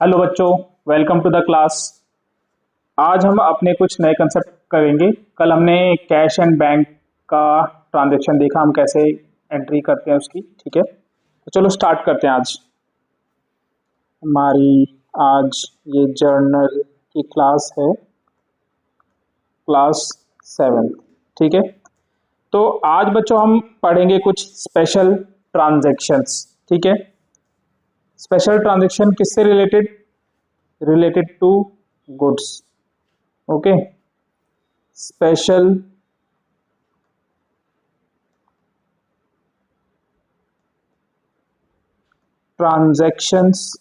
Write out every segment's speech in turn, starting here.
Hello बच्चों, welcome to the class. आज हम अपने कुछ नए कंसेप्ट करेंगे। कल हमने कैश एंड बैंक का ट्रांजैक्शन देखा, हम कैसे एंट्री करते हैं उसकी। ठीक है, तो चलो स्टार्ट करते हैं। आज हमारी आज ये जर्नल की क्लास है, क्लास 7। ठीक है, तो आज बच्चों हम पढ़ेंगे कुछ स्पेशल ट्रांजैक्शंस। ठीक है, स्पेशल ट्रांजैक्शन किससे related to goods. Okay, special transactions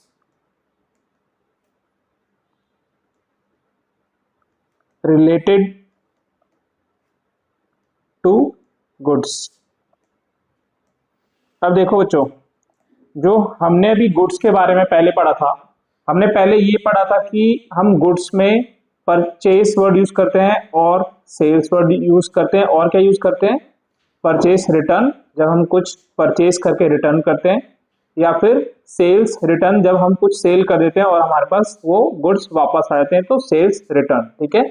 related to goods. अब देखो बच्चों, जो हमने अभी गुड्स के बारे में पहले पढ़ा था, हमने पहले ये पढ़ा था कि हम गुड्स में परचेस वर्ड यूज करते हैं और सेल्स वर्ड यूज करते हैं, और क्या यूज करते हैं, परचेस रिटर्न जब हम कुछ परचेस करके रिटर्न करते हैं, या फिर सेल्स रिटर्न जब हम कुछ सेल कर देते हैं और हमारे पास वो गुड्स वापस आ जाते हैं, तो सेल्स रिटर्न। ठीक है,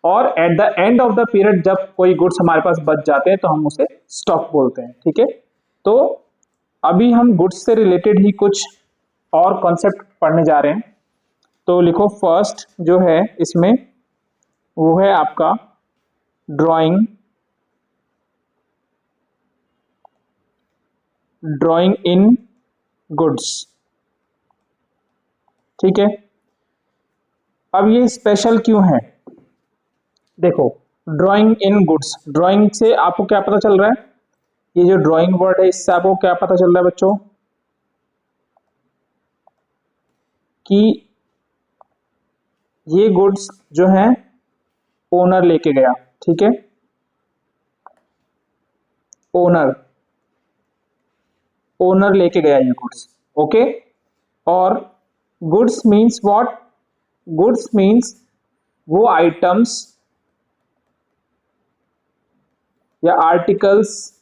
और at the end of the period जब कोई गुड्स हमारे पास बच जाते हैं तो हम उसे स्टॉक बोलते हैं। ठीक है, तो अभी हम गुड्स से रिलेटेड ही कुछ और कॉन्सेप्ट पढ़ने जा रहे हैं। तो लिखो, फर्स्ट जो है इसमें वो है आपका ड्राइंग इन गुड्स। ठीक है, अब ये स्पेशल क्यों है? देखो, ड्राइंग इन गुड्स, ड्राइंग से आपको क्या पता चल रहा है? ये जो ड्राइंग वर्ड है इससे आपको क्या पता चल रहा है बच्चों? कि ये गुड्स जो है ओनर लेके गया। ठीक है, ओनर लेके गया ये गुड्स। ओके, और goods means what? Goods means वो आइटम्स या articles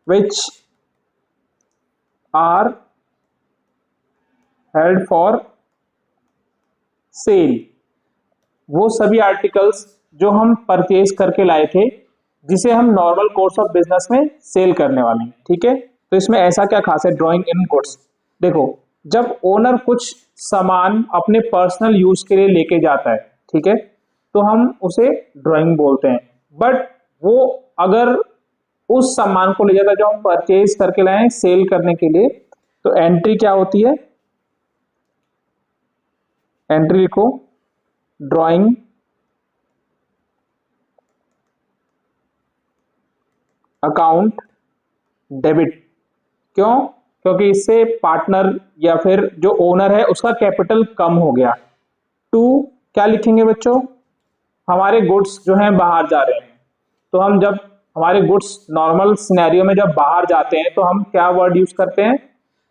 which are held for sale। वो सभी आर्टिकल्स जो हम परचेज करके लाए थे, जिसे हम नॉर्मल कोर्स ऑफ बिजनेस में सेल करने वाले हैं। ठीक है, तो इसमें ऐसा क्या खास है ड्राइंग इन गुड्स? देखो, जब ओनर कुछ सामान अपने पर्सनल यूज के लिए लेके जाता है, ठीक है, तो हम उसे ड्राइंग बोलते हैं। बट वो अगर उस सामान को ले जाता है जो हम परचेज करके लाए हैं सेल करने के लिए, तो एंट्री क्या होती है? एंट्री लिखो, ड्राइंग अकाउंट डेबिट। क्यों? क्योंकि इससे पार्टनर या फिर जो ओनर है उसका कैपिटल कम हो गया। टू क्या लिखेंगे बच्चों? हमारे गुड्स जो हैं बाहर जा रहे हैं, तो हम जब हमारे गुड्स नॉर्मल सिनेरियो में जब बाहर जाते हैं तो हम क्या वर्ड यूज करते हैं?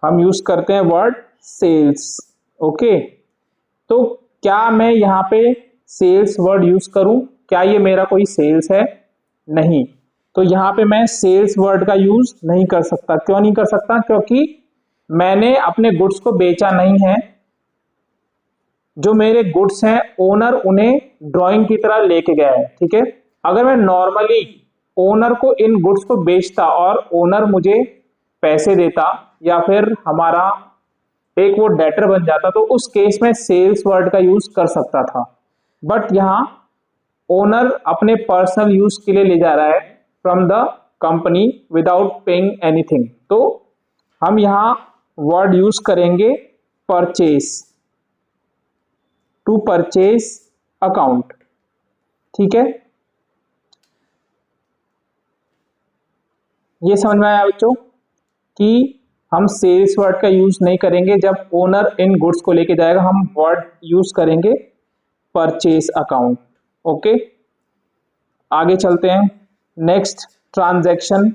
हम यूज करते हैं वर्ड सेल्स। ओके, तो क्या मैं यहाँ पे सेल्स वर्ड यूज करूं? क्या ये मेरा कोई सेल्स है? नहीं, तो यहाँ पे मैं सेल्स वर्ड का यूज नहीं कर सकता। क्यों नहीं कर सकता? क्योंकि मैंने अपने गुड्स को बेचा नहीं है। जो मेरे गुड्स हैं ओनर उन्हें ड्राइंग की तरह लेके गया है। ठीक है, अगर मैं नॉर्मली ओनर को इन गुड्स को बेचता और ओनर मुझे पैसे देता या फिर हमारा एक वो डेटर बन जाता, तो उस केस में सेल्स वर्ड का यूज कर सकता था। बट यहाँ ओनर अपने पर्सनल यूज के लिए ले जा रहा है from the company without paying anything, तो हम यहाँ वर्ड यूज करेंगे परचेस, टू परचेस अकाउंट। ठीक है, ये समझ में आया बच्चों कि हम सेल्स वर्ड का यूज नहीं करेंगे जब ओनर इन गुड्स को लेके जाएगा, हम वर्ड यूज करेंगे परचेस अकाउंट। ओके, आगे चलते हैं। नेक्स्ट ट्रांजैक्शन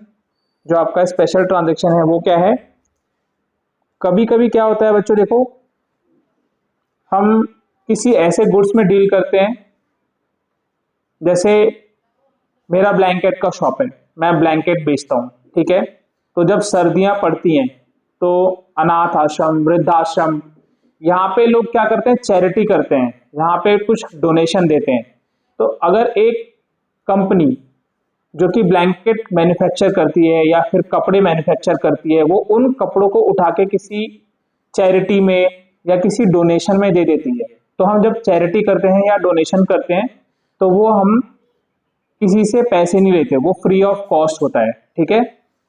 जो आपका स्पेशल ट्रांजैक्शन है वो क्या है? कभी कभी क्या होता है बच्चों, देखो, हम किसी ऐसे गुड्स में डील करते हैं, जैसे मेरा ब्लैंकेट का शॉप है, मैं ब्लैंकेट बेचता हूँ, ठीक है। तो जब सर्दियां पड़ती हैं तो अनाथ आश्रम, वृद्धाश्रम, यहाँ पे लोग क्या करते हैं, चैरिटी करते हैं, यहाँ पे कुछ डोनेशन देते हैं। तो अगर एक कंपनी जो कि ब्लैंकेट मैन्युफैक्चर करती है या फिर कपड़े मैन्युफैक्चर करती है, वो उन कपड़ों को उठा के किसी चैरिटी में या किसी डोनेशन में दे देती है। तो हम जब चैरिटी करते हैं या डोनेशन करते हैं तो वो हम किसी से पैसे नहीं लेते, वो फ्री ऑफ कॉस्ट होता है, ठीक है।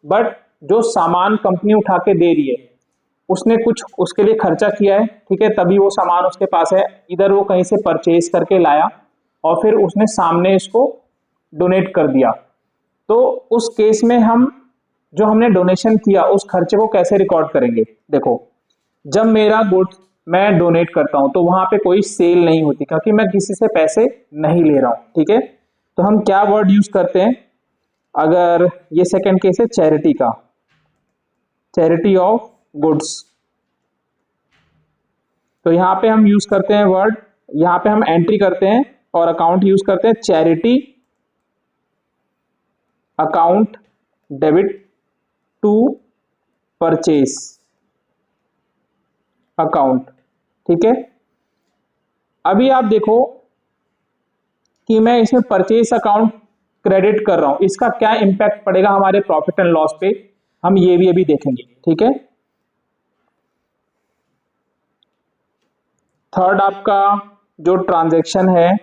बट जो सामान कंपनी उठा के दे रही है, उसने कुछ उसके लिए खर्चा किया है, ठीक है, तभी वो सामान उसके पास है। इधर वो कहीं से परचेज करके लाया और फिर उसने सामने इसको डोनेट कर दिया। तो उस केस में हम जो हमने डोनेशन किया उस खर्चे को कैसे रिकॉर्ड करेंगे? देखो, जब मेरा गुड्स मैं डोनेट करता हूं तो वहां पे कोई सेल नहीं होती, क्योंकि मैं किसी से पैसे नहीं ले रहा हूं, ठीक है। तो हम क्या वर्ड यूज करते हैं? अगर ये सेकंड केस है चैरिटी का, चैरिटी ऑफ गुड्स, तो यहां पे हम यूज करते हैं वर्ड, यहां पे हम एंट्री करते हैं और अकाउंट यूज करते हैं charity account debit to purchase account, ठीक है। अभी आप देखो कि मैं इसमें परचेस अकाउंट क्रेडिट कर रहा हूं, इसका क्या इंपैक्ट पड़ेगा हमारे प्रॉफिट एंड लॉस पे, हम ये भी अभी देखेंगे, ठीक है। थर्ड आपका जो ट्रांजैक्शन है,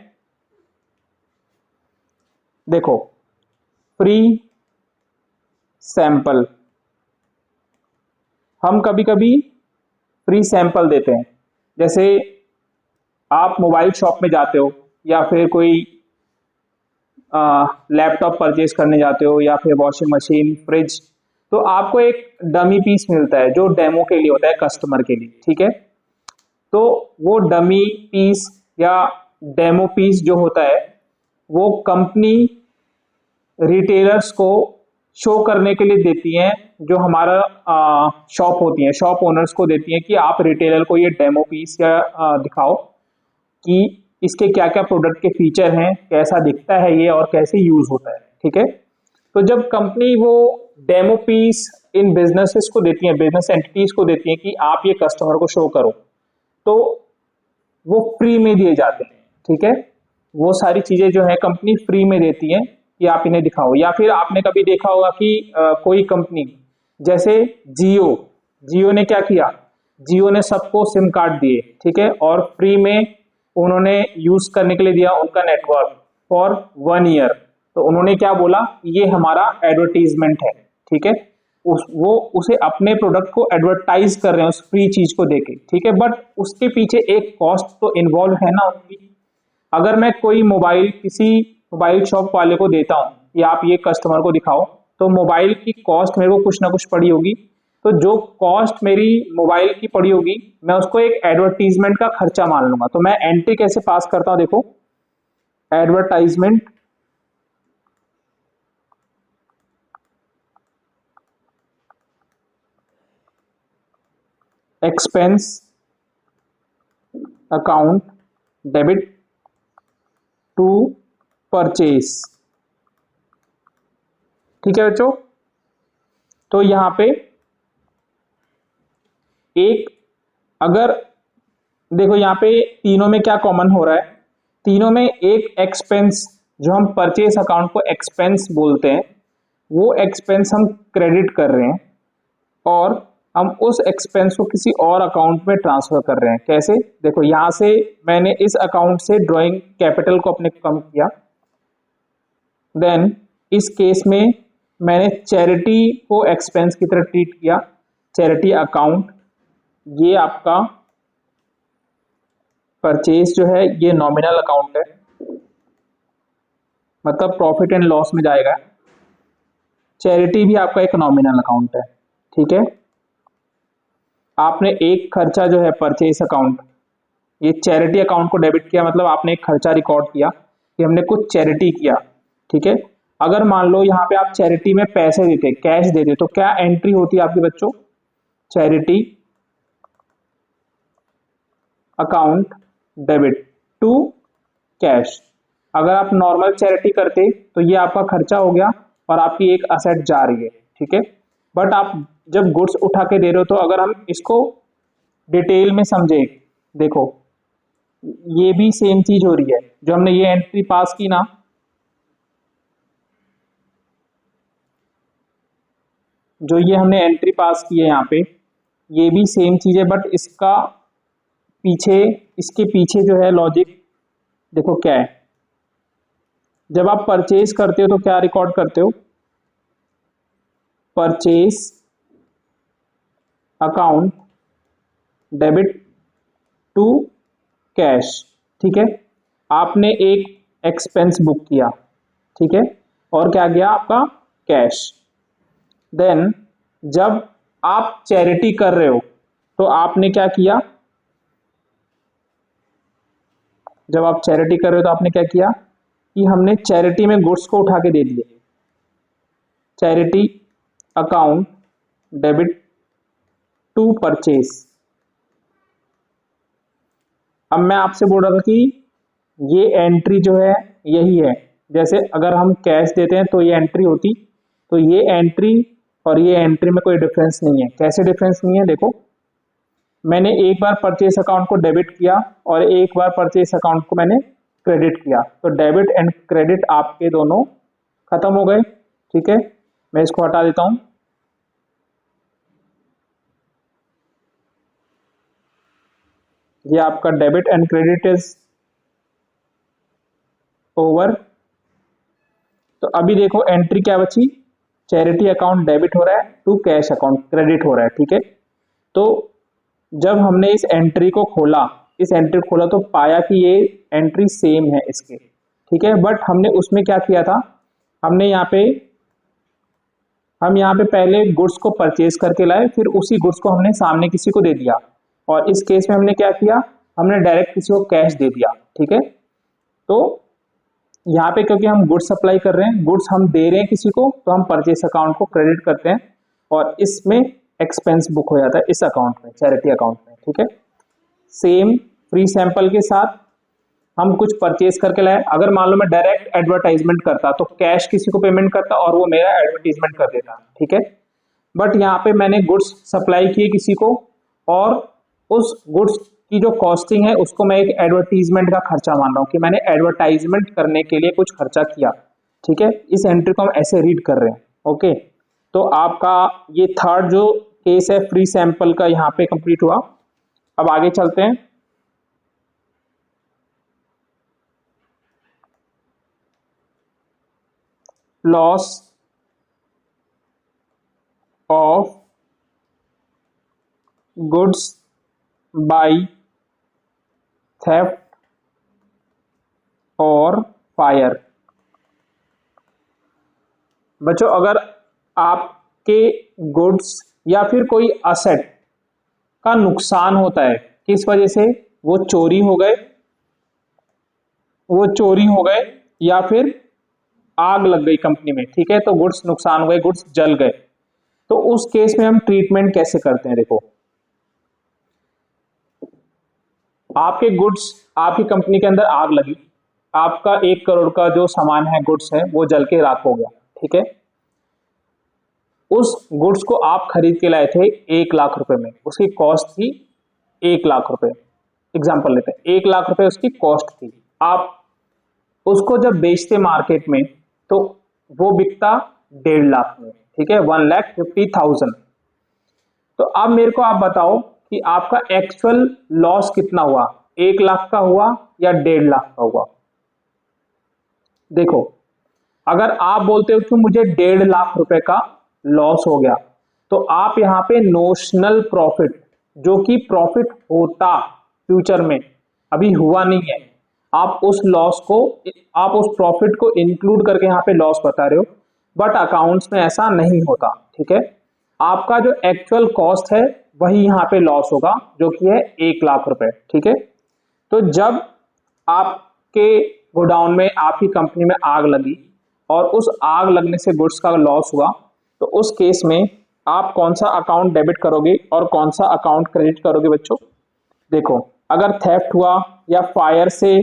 देखो, फ्री सैंपल, हम कभी कभी फ्री सैंपल देते हैं। जैसे आप मोबाइल शॉप में जाते हो या फिर कोई लैपटॉप परचेज करने जाते हो या फिर वॉशिंग मशीन, फ्रिज, तो आपको एक डमी पीस मिलता है जो डेमो के लिए होता है, कस्टमर के लिए, ठीक है। तो वो डमी पीस या डेमो पीस जो होता है वो कंपनी रिटेलर्स को शो करने के लिए देती हैं, जो हमारा शॉप होती है, शॉप ओनर्स को देती हैं कि आप रिटेलर को ये डेमो पीस या दिखाओ कि इसके क्या क्या प्रोडक्ट के फीचर हैं, कैसा दिखता है ये और कैसे यूज होता है, ठीक है। तो जब कंपनी वो डेमो पीस इन बिजनेसेस को देती है, बिजनेस एंटिटीज को देती है कि आप ये कस्टमर को शो करो, तो वो फ्री में दिए जाते हैं, ठीक है। वो सारी चीजें जो है कंपनी फ्री में देती है कि आप इन्हें दिखाओ। या फिर आपने कभी देखा होगा कि कोई कंपनी जैसे जियो, जियो ने क्या किया, जियो ने सबको सिम कार्ड दिए, ठीक है, और फ्री में उन्होंने यूज करने के लिए दिया उनका नेटवर्क फॉर 1 ईयर। तो उन्होंने क्या बोला, ये हमारा एडवर्टीजमेंट है, ठीक है, वो उसे अपने प्रोडक्ट को एडवर्टाइज कर रहे हैं उस फ्री चीज को देके, ठीक है। बट उसके पीछे एक कॉस्ट तो इन्वॉल्व है ना उनकी। अगर मैं कोई मोबाइल किसी मोबाइल शॉप वाले को देता हूं कि आप ये कस्टमर को दिखाओ, तो मोबाइल की कॉस्ट मेरे को कुछ ना कुछ पड़ी होगी। तो जो कॉस्ट मेरी मोबाइल की पड़ी होगी मैं उसको एक एडवर्टीजमेंट का खर्चा मान लूंगा। तो मैं एंट्री कैसे पास करता हूं, देखो, advertisement expense account debit to purchase, ठीक है बच्चों। तो यहां पे एक, अगर देखो यहां पे तीनों में क्या कॉमन हो रहा है, तीनों में एक एक्सपेंस, जो हम परचेस अकाउंट को एक्सपेंस बोलते हैं, वो एक्सपेंस हम क्रेडिट कर रहे हैं और हम उस एक्सपेंस को किसी और अकाउंट में ट्रांसफर कर रहे हैं। कैसे? देखो, यहां से मैंने इस अकाउंट से ड्राइंग कैपिटल को अपने कम किया, देन इस केस में मैंने चैरिटी को एक्सपेंस की तरह ट्रीट किया, चैरिटी अकाउंट, ये आपका परचेज जो है ये नॉमिनल अकाउंट है, मतलब प्रॉफिट एंड लॉस में जाएगा। चैरिटी भी आपका एक नॉमिनल अकाउंट है, ठीक है। आपने एक खर्चा जो है परचेज अकाउंट, ये चैरिटी अकाउंट को डेबिट किया, मतलब आपने एक खर्चा रिकॉर्ड किया कि हमने कुछ चैरिटी किया, ठीक है। अगर मान लो यहाँ पे आप चैरिटी में पैसे देते, कैश देते, तो क्या एंट्री होती है आपके बच्चों? Charity account debit to cash. अगर आप नॉर्मल चैरिटी करते तो ये आपका खर्चा हो गया और आपकी एक असेट जा रही है, ठीक है। बट आप जब गुड्स उठा के दे रहे हो तो अगर हम इसको डिटेल में समझे, देखो ये भी सेम चीज हो रही है, जो हमने ये एंट्री पास की ना, जो ये हमने एंट्री पास की है यहाँ पे, ये भी सेम चीज है, बट इसका पीछे, इसके पीछे जो है लॉजिक देखो क्या है। जब आप परचेज करते हो तो क्या रिकॉर्ड करते हो, purchase account debit to cash, ठीक है। आपने एक एक्सपेंस बुक किया, ठीक है, और क्या गया आपका कैश। देन जब आप चैरिटी कर रहे हो तो आपने क्या किया, जब आप चैरिटी कर रहे हो तो आपने क्या किया कि हमने चैरिटी में गुड्स को उठा के दे दिए, charity account debit to purchase. अब मैं आपसे बोल रहा था कि ये एंट्री जो है यही है, जैसे अगर हम कैश देते हैं तो ये एंट्री होती, तो ये एंट्री और ये एंट्री में कोई डिफरेंस नहीं है। कैसे डिफरेंस नहीं है, देखो मैंने एक बार परचेस अकाउंट को डेबिट किया और एक बार परचेस अकाउंट को मैंने क्रेडिट किया, तो डेबिट एंड क्रेडिट आपके दोनों खत्म हो गए, ठीक है। मैं इसको हटा देता हूं, ये आपका debit and credit is over. तो अभी देखो एंट्री क्या बची, चैरिटी अकाउंट डेबिट हो रहा है टू कैश अकाउंट क्रेडिट हो रहा है, ठीक है। तो जब हमने इस एंट्री को खोला, इस एंट्री को खोला तो पाया कि ये एंट्री सेम है इसके, ठीक है। बट हमने उसमें क्या किया था, हमने हम यहाँ पे पहले गुड्स को परचेज करके लाए, फिर उसी गुड्स को हमने सामने किसी को दे दिया, और इस केस में हमने क्या किया, हमने डायरेक्ट किसी को कैश दे दिया, ठीक है। तो यहाँ पे क्योंकि हम गुड्स सप्लाई कर रहे हैं, गुड्स हम दे रहे हैं किसी को, तो हम परचेस अकाउंट को क्रेडिट करते हैं और इसमें एक्सपेंस बुक हो जाता है इस अकाउंट में, चैरिटी अकाउंट में, ठीक है। सेम फ्री सैंपल के साथ हम कुछ परचेज करके लाए, अगर मान लो मैं डायरेक्ट एडवर्टाइजमेंट करता तो कैश किसी को पेमेंट करता और वो मेरा एडवर्टीजमेंट कर देता, ठीक है। बट यहाँ पे मैंने गुड्स सप्लाई किए किसी को और उस गुड्स की जो कॉस्टिंग है उसको मैं एक एडवर्टीजमेंट का खर्चा मान रहा हूँ कि मैंने एडवर्टाइजमेंट करने के लिए कुछ खर्चा किया, ठीक है। इस एंट्री को हम ऐसे रीड कर रहे हैं, ओके। तो आपका ये थर्ड जो केस है फ्री सैंपल का यहाँ पे कंप्लीट हुआ। अब आगे चलते हैं, loss of goods by theft और फायर। बच्चों अगर आपके गुड्स या फिर कोई असेट का नुकसान होता है, किस वजह से, वो चोरी हो गए या फिर आग लग गई कंपनी में, ठीक है, तो गुड्स नुकसान हो गए, गुड्स जल गए, तो उस केस में हम ट्रीटमेंट कैसे करते हैं। देखो आपके गुड्स, आपकी कंपनी के अंदर आग लगी, आपका 1 करोड़ का जो सामान है, गुड्स है, वो जल के राख हो गया, ठीक है। उस गुड्स को आप खरीद के लाए थे 1 लाख रुपए में, उसकी कॉस्ट थी 1 लाख रुपए, एग्जाम्पल लेते हैं 1 लाख रुपए उसकी कॉस्ट थी। आप उसको जब बेचते मार्केट में तो वो बिकता 1.5 लाख में, ठीक है, 1,50,000। तो अब मेरे को आप बताओ कि आपका एक्चुअल लॉस कितना हुआ, 1 लाख का हुआ या 1.5 लाख का हुआ। देखो अगर आप बोलते हो कि मुझे 1.5 लाख रुपए का लॉस हो गया, तो आप यहां पे नोशनल प्रॉफिट, जो कि प्रॉफिट होता फ्यूचर में, अभी हुआ नहीं है, आप उस लॉस को, आप उस प्रॉफिट को इंक्लूड करके यहां पे लॉस बता रहे हो, बट अकाउंट्स में ऐसा नहीं होता, ठीक है। आपका जो एक्चुअल कॉस्ट है वही यहां पे लॉस होगा, जो कि है 1 लाख रुपए, ठीक है। तो जब आपके गोडाउन में, आपकी कंपनी में आग लगी और उस आग लगने से गुड्स का लॉस हुआ, तो उस केस में आप कौन सा अकाउंट डेबिट करोगे और कौन सा अकाउंट क्रेडिट करोगे बच्चों। देखो अगर थेफ्ट हुआ या फायर से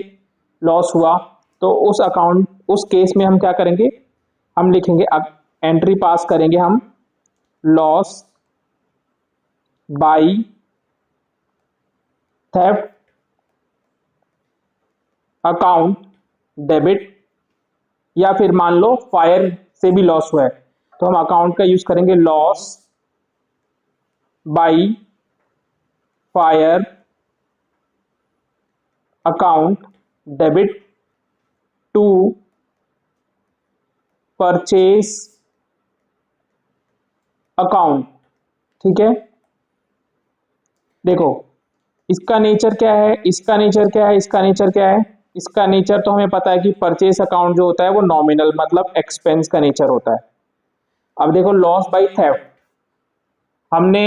लॉस हुआ तो उस केस में हम क्या करेंगे, हम लिखेंगे, अब एंट्री पास करेंगे हम, loss by theft account debit, या फिर मान लो फायर से भी लॉस हुआ है तो हम अकाउंट का यूज करेंगे, loss by fire account debit to purchase account. ठीक है, देखो इसका नेचर क्या है, इसका नेचर क्या है, इसका नेचर क्या है। इसका नेचर तो हमें पता है कि परचेस अकाउंट जो होता है वो नॉमिनल मतलब एक्सपेंस का नेचर होता है। अब देखो लॉस बाई थेफ्ट, हमने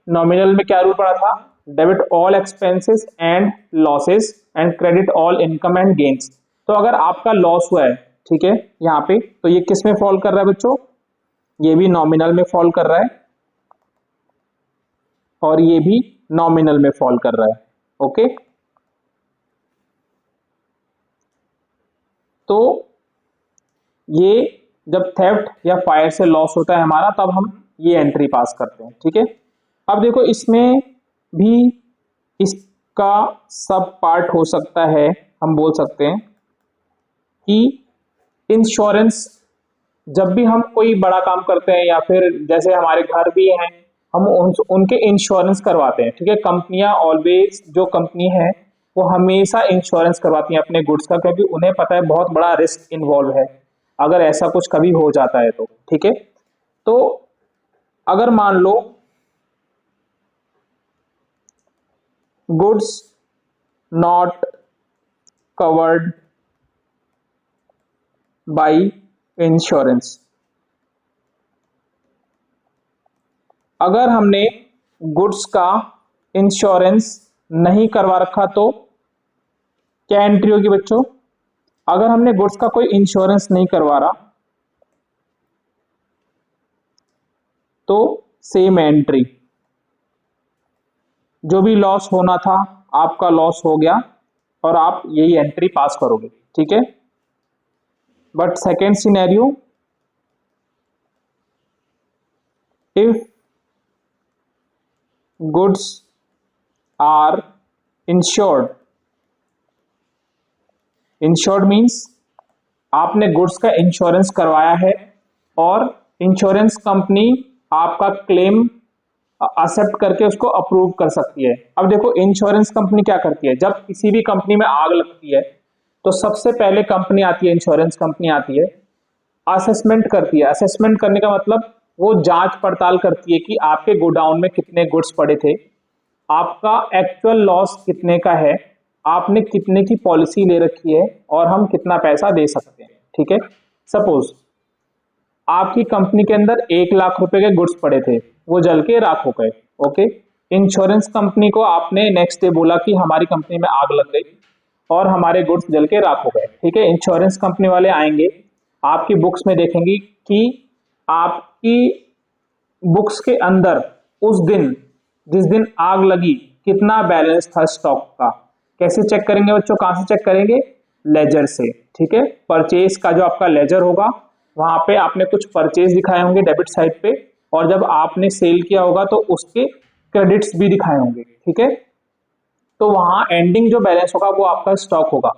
नॉमिनल में क्या रूल पढ़ा था, debit all expenses and losses and credit all income and gains. तो अगर आपका लॉस हुआ है, ठीक है यहाँ पे, तो ये किस में फॉल कर रहा है बच्चों, ये भी नॉमिनल में फॉल कर रहा है और ये भी नॉमिनल में फॉल कर रहा है। ओके, तो ये जब थेफ्ट या फायर से लॉस होता है हमारा तब हम ये एंट्री पास करते हैं। ठीक है, अब देखो इसमें भी इसका सब पार्ट हो सकता है, हम बोल सकते हैं कि इंश्योरेंस, जब भी हम कोई बड़ा काम करते हैं या फिर जैसे हमारे घर भी हैं, हम उनके इंश्योरेंस करवाते हैं। ठीक है, कंपनियां ऑलवेज, जो कंपनी है वो हमेशा इंश्योरेंस करवाती हैं अपने गुड्स का, क्योंकि उन्हें पता है बहुत बड़ा रिस्क इन्वॉल्व है अगर ऐसा कुछ कभी हो जाता है तो। ठीक है, तो अगर मान लो goods not covered by insurance, अगर हमने गुड्स का इंश्योरेंस नहीं करवा रखा तो क्या एंट्री होगी बच्चों, अगर हमने गुड्स का कोई इंश्योरेंस नहीं करवा रहा तो सेम एंट्री, जो भी लॉस होना था आपका लॉस हो गया और आप यही एंट्री पास करोगे। ठीक है, but second scenario, if goods are insured, insured means आपने गुड्स का इंश्योरेंस करवाया है और इंश्योरेंस कंपनी आपका क्लेम एक्सेप्ट करके उसको अप्रूव कर सकती है। अब देखो इंश्योरेंस कंपनी क्या करती है, जब किसी भी कंपनी में आग लगती है तो सबसे पहले कंपनी आती है, इंश्योरेंस कंपनी आती है, असेसमेंट करती है। असेसमेंट करने का मतलब वो जांच पड़ताल करती है कि आपके गोडाउन में कितने गुड्स पड़े थे, आपका एक्चुअल लॉस कितने का है, आपने कितने की पॉलिसी ले रखी है और हम कितना पैसा दे सकते हैं। ठीक है, सपोज आपकी कंपनी के अंदर 1 लाख रुपए के गुड्स पड़े थे, वो जल के राख हो गए। ओके, इंश्योरेंस कंपनी को आपने नेक्स्ट डे बोला कि हमारी कंपनी में आग लग गई और हमारे गुड्स जल के राख हो गए। ठीक है, इंश्योरेंस कंपनी वाले आएंगे, आपकी बुक्स में देखेंगे कि आपकी बुक्स के अंदर उस दिन, जिस दिन आग लगी, कितना बैलेंस था स्टॉक का। कैसे चेक करेंगे बच्चों, कहां से चेक करेंगे, लेजर से। ठीक है, परचेज का जो आपका लेजर होगा वहां पे आपने कुछ परचेज दिखाए होंगे डेबिट साइड पे, और जब आपने सेल किया होगा तो उसके क्रेडिट्स भी दिखाए होंगे। ठीक है, तो वहां एंडिंग जो बैलेंस होगा वो आपका स्टॉक होगा।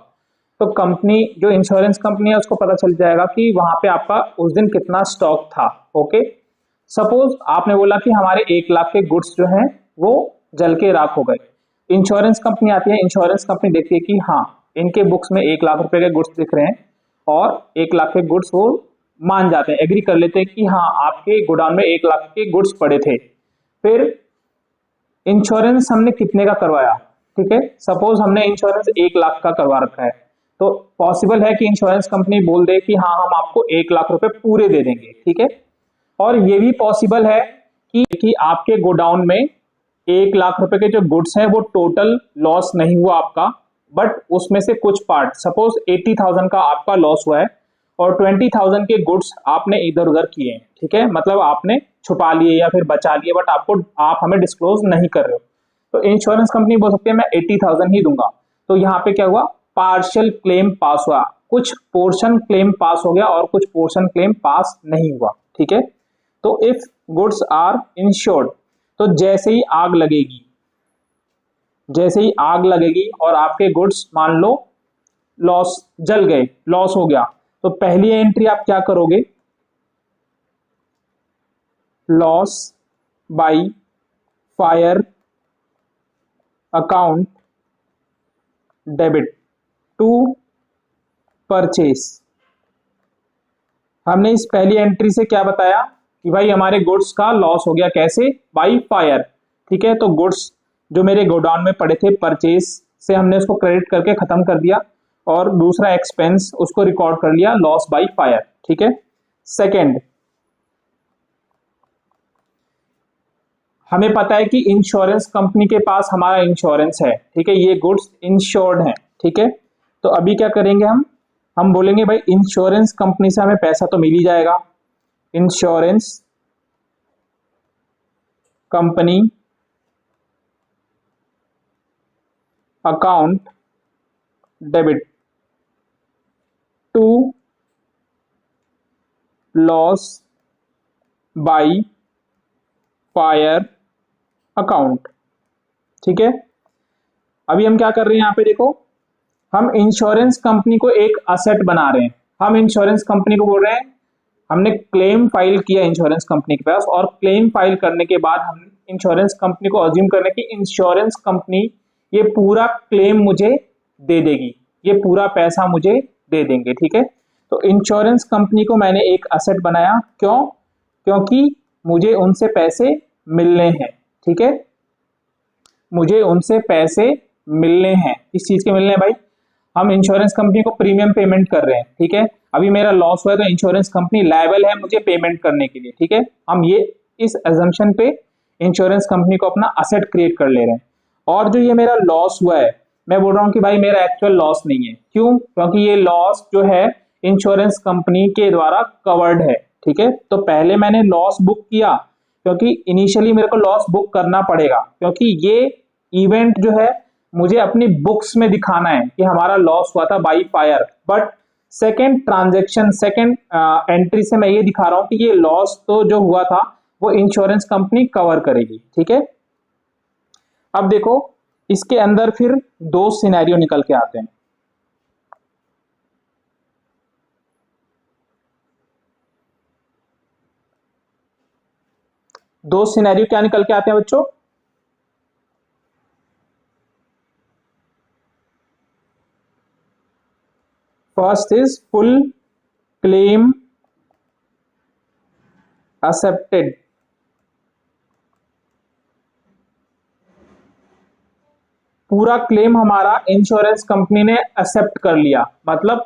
तो कंपनी, जो इंश्योरेंस कंपनी है, उसको पता चल जाएगा कि वहां पे आपका उस दिन कितना स्टॉक था। ओके, सपोज आपने बोला कि हमारे 1 लाख के गुड्स जो हैं वो जल के राख हो गए। इंश्योरेंस कंपनी आती है, इंश्योरेंस कंपनी देखती है कि हाँ इनके बुक्स में 1 लाख रुपए के गुड्स दिख रहे हैं और 1 लाख के गुड्स वो मान जाते हैं, एग्री कर लेते हैं कि हाँ आपके गोडाउन में 1 लाख के गुड्स पड़े थे। फिर इंश्योरेंस हमने कितने का करवाया, ठीक है, सपोज हमने इंश्योरेंस 1 लाख का करवा रखा है, तो पॉसिबल है कि इंश्योरेंस कंपनी बोल दे कि हाँ हम आपको 1 लाख रुपए पूरे दे देंगे। ठीक है, और ये भी पॉसिबल है कि आपके गोडाउन में 1 लाख रुपए के जो गुड्स हैं वो टोटल लॉस नहीं हुआ आपका, बट उसमें से कुछ पार्ट, सपोज 80,000 का आपका लॉस हुआ है और 20,000 के गुड्स आपने इधर उधर किए हैं। ठीक है, मतलब आपने छुपा लिए या फिर बचा लिए, बट आप हमें डिस्क्लोज नहीं कर रहे हो, तो इंश्योरेंस कंपनी बोल सकती है मैं 80,000 ही दूंगा। तो यहाँ पे क्या हुआ, पार्शियल क्लेम पास हुआ, कुछ पोर्शन क्लेम पास हो गया और कुछ पोर्शन क्लेम पास नहीं हुआ, ठीक है। तो इफ गुड्स आर इंश्योर्ड, तो जैसे ही आग लगेगी, जैसे ही आग लगेगी और आपके गुड्स मान लो लॉस, जल गए, लॉस हो गया, तो पहली एंट्री आप क्या करोगे, loss by fire account debit to purchase. हमने इस पहली एंट्री से क्या बताया कि भाई हमारे गुड्स का लॉस हो गया, कैसे, बाय फायर, ठीक है। तो गुड्स जो मेरे गोडाउन में पड़े थे, परचेस से हमने उसको क्रेडिट करके खत्म कर दिया, और दूसरा एक्सपेंस उसको रिकॉर्ड कर लिया, लॉस बाय फायर, ठीक है। सेकेंड, हमें पता है कि इंश्योरेंस कंपनी के पास हमारा इंश्योरेंस है, ठीक है, ये गुड्स इंश्योर्ड हैं, ठीक है। तो अभी क्या करेंगे, हम बोलेंगे भाई इंश्योरेंस कंपनी से हमें पैसा तो मिल ही जाएगा, insurance company account debit to loss by fire account, ठीक है। अभी हम क्या कर रहे हैं, यहां पे देखो, हम इंश्योरेंस कंपनी को एक असेट बना रहे हैं। हम इंश्योरेंस कंपनी को बोल रहे हैं, हमने क्लेम फाइल किया इंश्योरेंस कंपनी के पास, और क्लेम फाइल करने के बाद हम इंश्योरेंस कंपनी को अज्यूम करने की इंश्योरेंस कंपनी ये पूरा क्लेम मुझे दे देगी, ये पूरा पैसा मुझे दे देंगे, ठीक है। तो इंश्योरेंस कंपनी को मैंने एक असेट बनाया, क्यों, क्योंकि मुझे उनसे पैसे मिलने हैं, ठीक है, मुझे उनसे पैसे मिलने हैं। किस चीज के मिलने हैं भाई, हम इंश्योरेंस कंपनी को प्रीमियम पेमेंट कर रहे हैं, ठीक है। अभी मेरा लॉस हुआ है तो इंश्योरेंस कंपनी लायबल है मुझे पेमेंट करने के लिए, ठीक है। हम ये इस अजम्पशन पे इंश्योरेंस कंपनी को अपना असेट क्रिएट कर ले रहे हैं। और जो ये मेरा लॉस हुआ है, मैं बोल रहा हूं कि भाई मेरा एक्चुअल लॉस नहीं है, क्यों, क्योंकि ये लॉस जो है इंश्योरेंस कंपनी के द्वारा कवर्ड है, ठीक है। तो पहले मैंने लॉस बुक किया, क्योंकि इनिशियली मेरे को लॉस बुक करना पड़ेगा, क्योंकि ये इवेंट जो है मुझे अपनी बुक्स में दिखाना है कि हमारा लॉस हुआ था by fire. But second transaction, second entry से मैं ये दिखा रहा हूं कि ये लॉस तो जो हुआ था वो इंश्योरेंस कंपनी कवर करेगी, ठीक है। अब देखो, इसके अंदर फिर दो सिनेरियो निकल के आते हैं। दो सिनेरियो क्या निकल के आते हैं बच्चों, first is full claim accepted, पूरा क्लेम हमारा इंश्योरेंस कंपनी ने एक्सेप्ट कर लिया। मतलब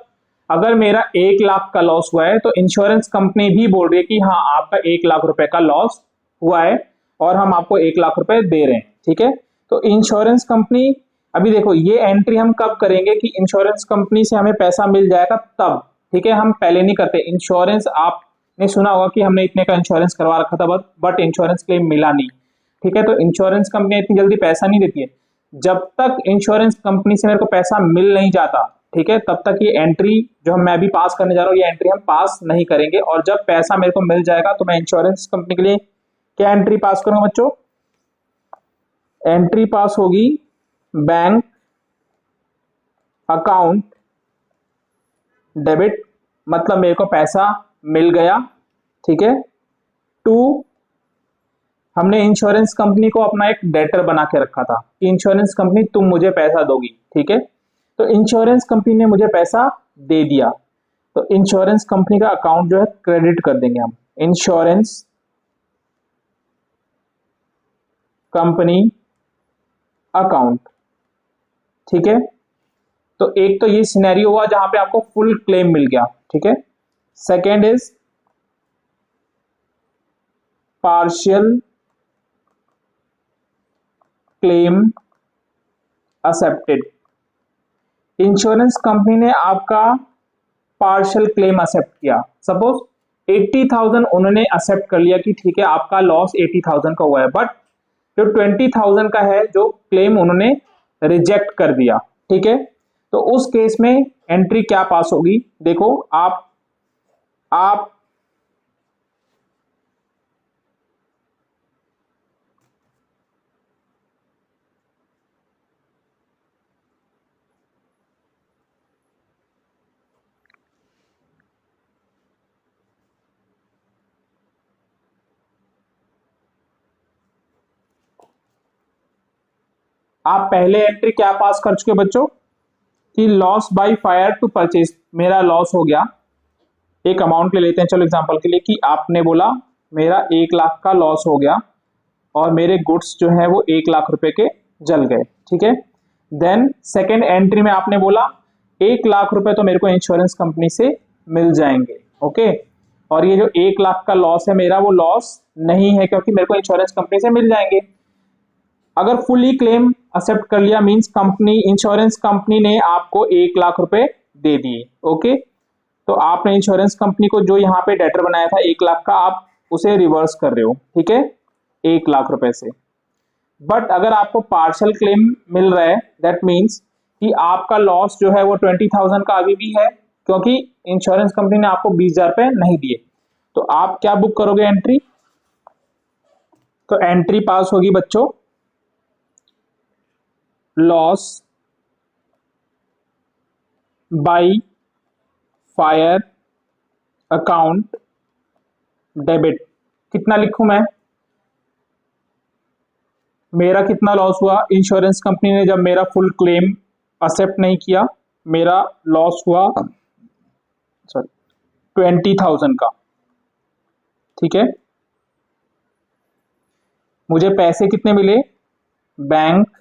अगर मेरा 1 लाख का लॉस हुआ है तो इंश्योरेंस कंपनी भी बोल रही है कि हाँ आपका 1 लाख रुपए का लॉस हुआ है और हम आपको 1 लाख रुपए दे रहे हैं, ठीक है। तो इंश्योरेंस कंपनी, अभी देखो ये एंट्री हम कब करेंगे कि इंश्योरेंस कंपनी से हमें पैसा मिल जाएगा तब, ठीक है। हम पहले नहीं करते इंश्योरेंस, आपने सुना होगा कि हमने इतने का इंश्योरेंस करवा रखा था बट इंश्योरेंस क्लेम मिला नहीं, ठीक है। तो इंश्योरेंस कंपनी इतनी जल्दी पैसा नहीं देती है, जब तक इंश्योरेंस कंपनी से मेरे को पैसा मिल नहीं जाता, ठीक है, तब तक ये एंट्री जो मैं भी पास करने जा रहा हूँ ये एंट्री हम पास नहीं करेंगे। और जब पैसा मेरे को मिल जाएगा तो मैं इंश्योरेंस कंपनी के लिए क्या एंट्री पास करूंगा बच्चों, एंट्री पास होगी बैंक अकाउंट डेबिट, मतलब मेरे को पैसा मिल गया, ठीक है। टू, हमने इंश्योरेंस कंपनी को अपना एक डेटर बना के रखा था कि इंश्योरेंस कंपनी तुम मुझे पैसा दोगी, ठीक है। तो इंश्योरेंस कंपनी ने मुझे पैसा दे दिया, तो इंश्योरेंस कंपनी का अकाउंट जो है क्रेडिट कर देंगे हम, इंश्योरेंस कंपनी अकाउंट, ठीक है। तो एक तो ये सिनेरियो हुआ जहां पे आपको फुल क्लेम मिल गया, ठीक है। Second is partial claim accepted, insurance company ने आपका पार्शियल क्लेम एक्सेप्ट किया। सपोज 80,000 उन्होंने एक्सेप्ट कर लिया कि ठीक है आपका लॉस 80,000 का हुआ है, बट जो 20,000 का है जो क्लेम उन्होंने रिजेक्ट कर दिया, ठीक है। तो उस केस में एंट्री क्या पास होगी, देखो आप पहले एंट्री क्या पास कर चुके बच्चों कि loss by fire to purchase, मेरा लॉस हो गया। एक अमाउंट ले लेते हैं चलो एग्जांपल के लिए कि आपने बोला मेरा 1 लाख का लॉस हो गया और मेरे गुड्स जो है वो 1 लाख रुपए के जल गए, ठीक है। देन सेकेंड एंट्री में आपने बोला 1 लाख रुपए तो मेरे को इंश्योरेंस कंपनी से मिल जाएंगे, ओके। और ये जो 1 लाख का लॉस है मेरा, वो लॉस नहीं है क्योंकि मेरे को इंश्योरेंस कंपनी से मिल जाएंगे। अगर फुली क्लेम एक्सेप्ट कर लिया मींस कंपनी, इंश्योरेंस कंपनी ने आपको 1 लाख रुपए दे दिए, ओके। तो आपने इंश्योरेंस कंपनी को जो यहाँ पे डेटर बनाया था 1 लाख का, आप उसे रिवर्स कर रहे हो, ठीक है, 1 लाख रुपए से। बट अगर आपको पार्शियल क्लेम मिल रहा है दैट मीन्स कि आपका लॉस जो है वो 20,000 का अभी भी है क्योंकि इंश्योरेंस कंपनी ने आपको 20,000 रुपए नहीं दिए। तो आप क्या बुक करोगे एंट्री, तो एंट्री पास होगी बच्चों loss by fire account debit. कितना लिखूं मैं, मेरा कितना लॉस हुआ, इंश्योरेंस कंपनी ने जब मेरा फुल क्लेम एक्सेप्ट नहीं किया, मेरा लॉस हुआ सॉरी 20,000 का, ठीक है। मुझे पैसे कितने मिले, बैंक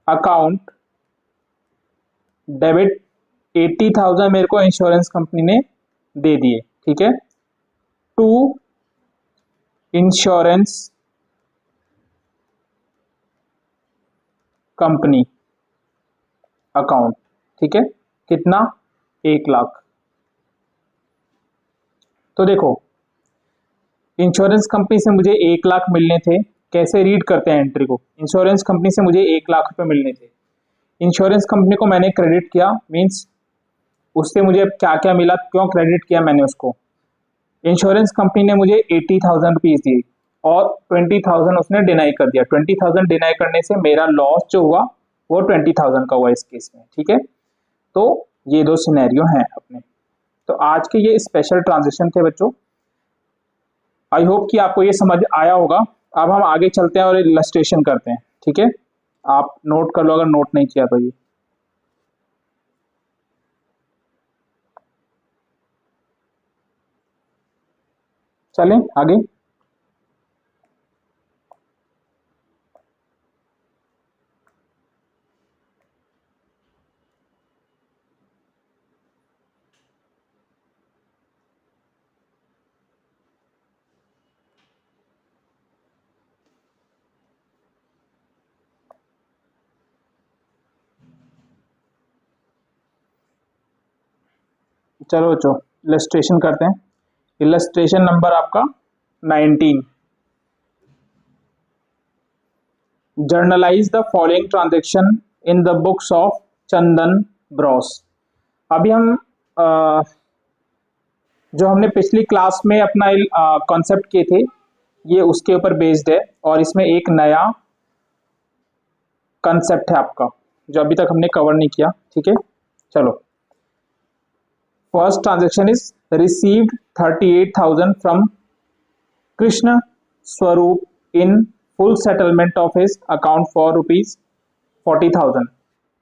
अकाउंट डेबिट 80,000 मेरे को इंश्योरेंस कंपनी ने दे दिए, ठीक है, टू इंश्योरेंस कंपनी अकाउंट, ठीक है। कितना, 1 लाख। तो देखो इंश्योरेंस कंपनी से मुझे 1 लाख मिलने थे, कैसे रीड करते हैं एंट्री को, इंश्योरेंस कंपनी से मुझे 1 लाख रुपए मिलने थे, इंश्योरेंस कंपनी को मैंने क्रेडिट किया मीन्स उससे मुझे क्या क्या मिला, क्यों क्रेडिट किया मैंने उसको, इंश्योरेंस कंपनी ने मुझे 80,000 रुपीज दिए और 20,000 उसने डिनाई कर दिया। 20,000 डिनाई करने से मेरा लॉस जो हुआ वो 20,000 का हुआ इस केस में, ठीक है। तो ये दो सिनेरियो हैं अपने। तो आज के ये स्पेशल ट्रांजेक्शन थे बच्चों, आई होप कि आपको ये समझ आया होगा। अब हम आगे चलते हैं और इलस्ट्रेशन करते हैं, ठीक है। आप नोट कर लो अगर नोट नहीं किया तो ये चलें आगे। चलो बच्चों इलस्ट्रेशन करते हैं। इलस्ट्रेशन नंबर आपका 19, generalized the following transaction in the books of Chandan Bros. अभी हम जो हमने पिछली क्लास में अपना कॉन्सेप्ट किए थे ये उसके ऊपर बेस्ड है और इसमें एक नया कंसेप्ट है आपका जो अभी तक हमने कवर नहीं किया, ठीक है। चलो first transaction is received 38,000 from Krishna Swaroop in full settlement of his account for ₹40,000।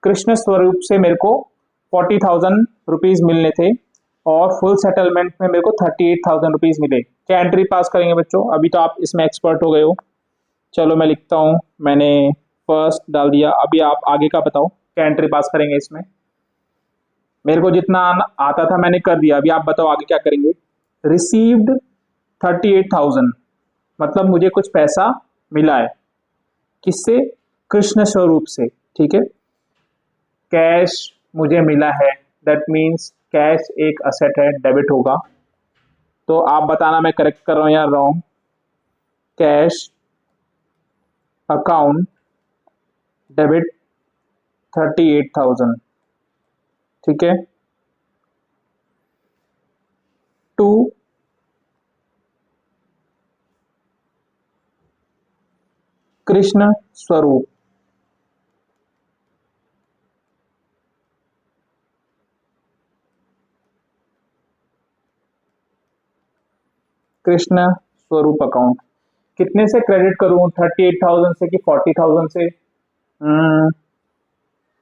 Krishna Swaroop से मेरे को 40,000 रुपीज मिलने थे और फुल सेटलमेंट में मेरे को 38,000 रुपीज मिले। क्या एंट्री पास करेंगे बच्चों, अभी तो आप इसमें एक्सपर्ट हो गए हो। चलो मैं लिखता हूँ, मैंने फर्स्ट डाल दिया, अभी आप आगे का बताओ क्या एंट्री पास करेंगे इसमें। मेरे को जितना आता था मैंने कर दिया, अभी आप बताओ आगे क्या करेंगे। रिसीव्ड 38,000 मतलब मुझे कुछ पैसा मिला है, किससे, कृष्ण स्वरूप से, ठीक है। कैश मुझे मिला है दैट मीन्स कैश एक असेट है, डेबिट होगा। तो आप बताना मैं करेक्ट कर रहा हूं या रॉन्ग। कैश अकाउंट डेबिट 38,000, ठीक है। टू कृष्ण स्वरूप, कृष्ण स्वरूप अकाउंट कितने से क्रेडिट करूं, 38,000 से कि 40,000 से?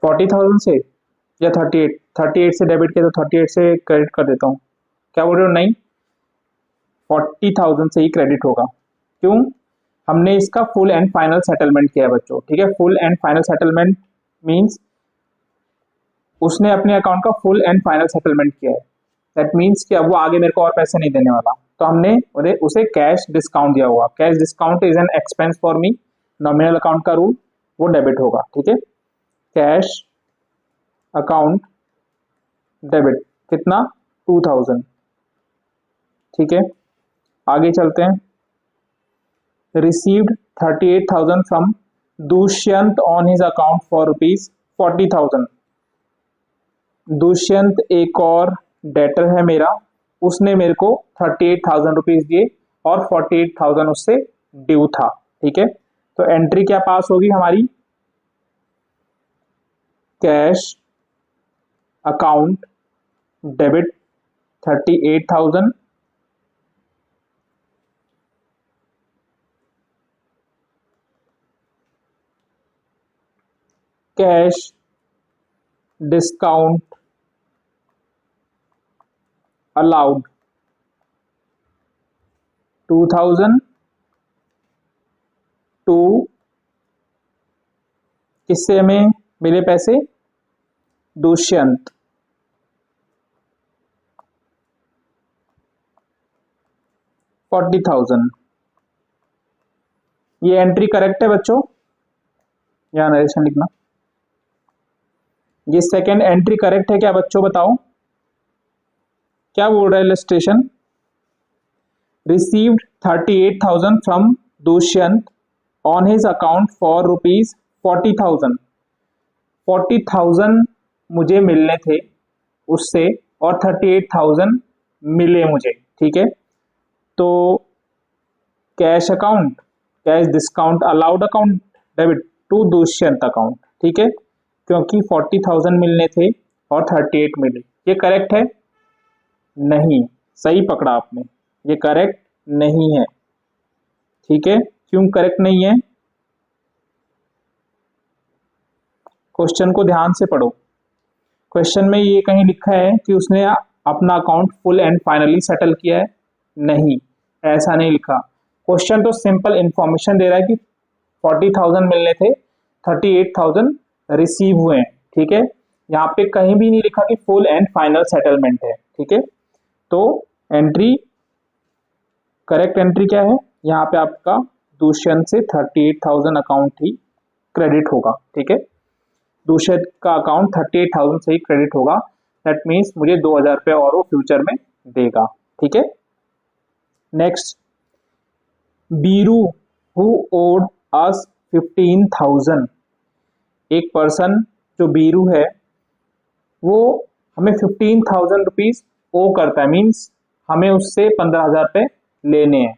40,000 से या 38? 38 से डेबिट किया तो 38 से क्रेडिट कर देता हूँ। क्या बोल रहे हो? नहीं, 40,000 से ही क्रेडिट होगा। क्यों? हमने इसका फुल एंड फाइनल सेटलमेंट किया है बच्चों, ठीक है। Full and final settlement means उसने अपने अकाउंट का फुल एंड फाइनल सेटलमेंट किया है। दैट मीन्स कि अब वो आगे मेरे को और पैसे नहीं देने वाला, तो हमने उसे कैश डिस्काउंट दिया हुआ। Cash discount is an expense for me, nominal account का रूल, वो डेबिट होगा, ठीक है। कैश अकाउंट डेबिट कितना? 2,000, ठीक है। आगे चलते हैं। Received 38,000 from Dushyant on his account for ₹40,000। Dushyant एक और डेटर है मेरा, उसने मेरे को 38,000 रुपीज दिए और 48,000 उससे ड्यू था, ठीक है। तो एंट्री क्या पास होगी हमारी? Cash account debit 38,000 cash discount allowed 2,000 to, किससे हमें मिले पैसे? दुष्यंत। 40,000। ये एंट्री करेक्ट है बच्चों? यहाँ नरेशन लिखना। ये सेकंड एंट्री करेक्ट है क्या बच्चों? बताओ क्या बोल रहा है illustration? Received 38,000 from Dushyant on his account for ₹40,000। 40,000 मुझे मिलने थे उससे और 38,000 मिले मुझे, ठीक है। तो cash account, cash discount allowed account debit to Dushyant account, ठीक है, क्योंकि 40,000 मिलने थे और 38 मिले। ये करेक्ट है? नहीं, सही पकड़ा आपने, ये करेक्ट नहीं है, ठीक है। क्यों करेक्ट नहीं है? क्वेश्चन को ध्यान से पढ़ो। क्वेश्चन में ये कहीं लिखा है कि उसने अपना account full and finally settle किया है? नहीं, ऐसा नहीं लिखा। क्वेश्चन तो सिंपल इंफॉर्मेशन दे रहा है कि 40,000 मिलने थे, 38,000 रिसीव हुए हैं, ठीक है। यहाँ पे कहीं भी नहीं लिखा कि फुल एंड फाइनल सेटलमेंट है, ठीक है। तो एंट्री, करेक्ट एंट्री क्या है? यहाँ पे आपका दुष्यंत से 38,000 अकाउंट ही क्रेडिट होगा, ठीक है। दुष्यंत का अकाउंट 38,000 से ही क्रेडिट होगा। दैट मीन्स मुझे 2,000 रुपये और वो फ्यूचर में देगा, ठीक है। नेक्स्ट, बीरू हु ओड अस 15,000। एक पर्सन जो बीरू है वो हमें 15,000 रुपीज ओ करता है, मीन्स हमें उससे 15,000 रुपये लेने हैं।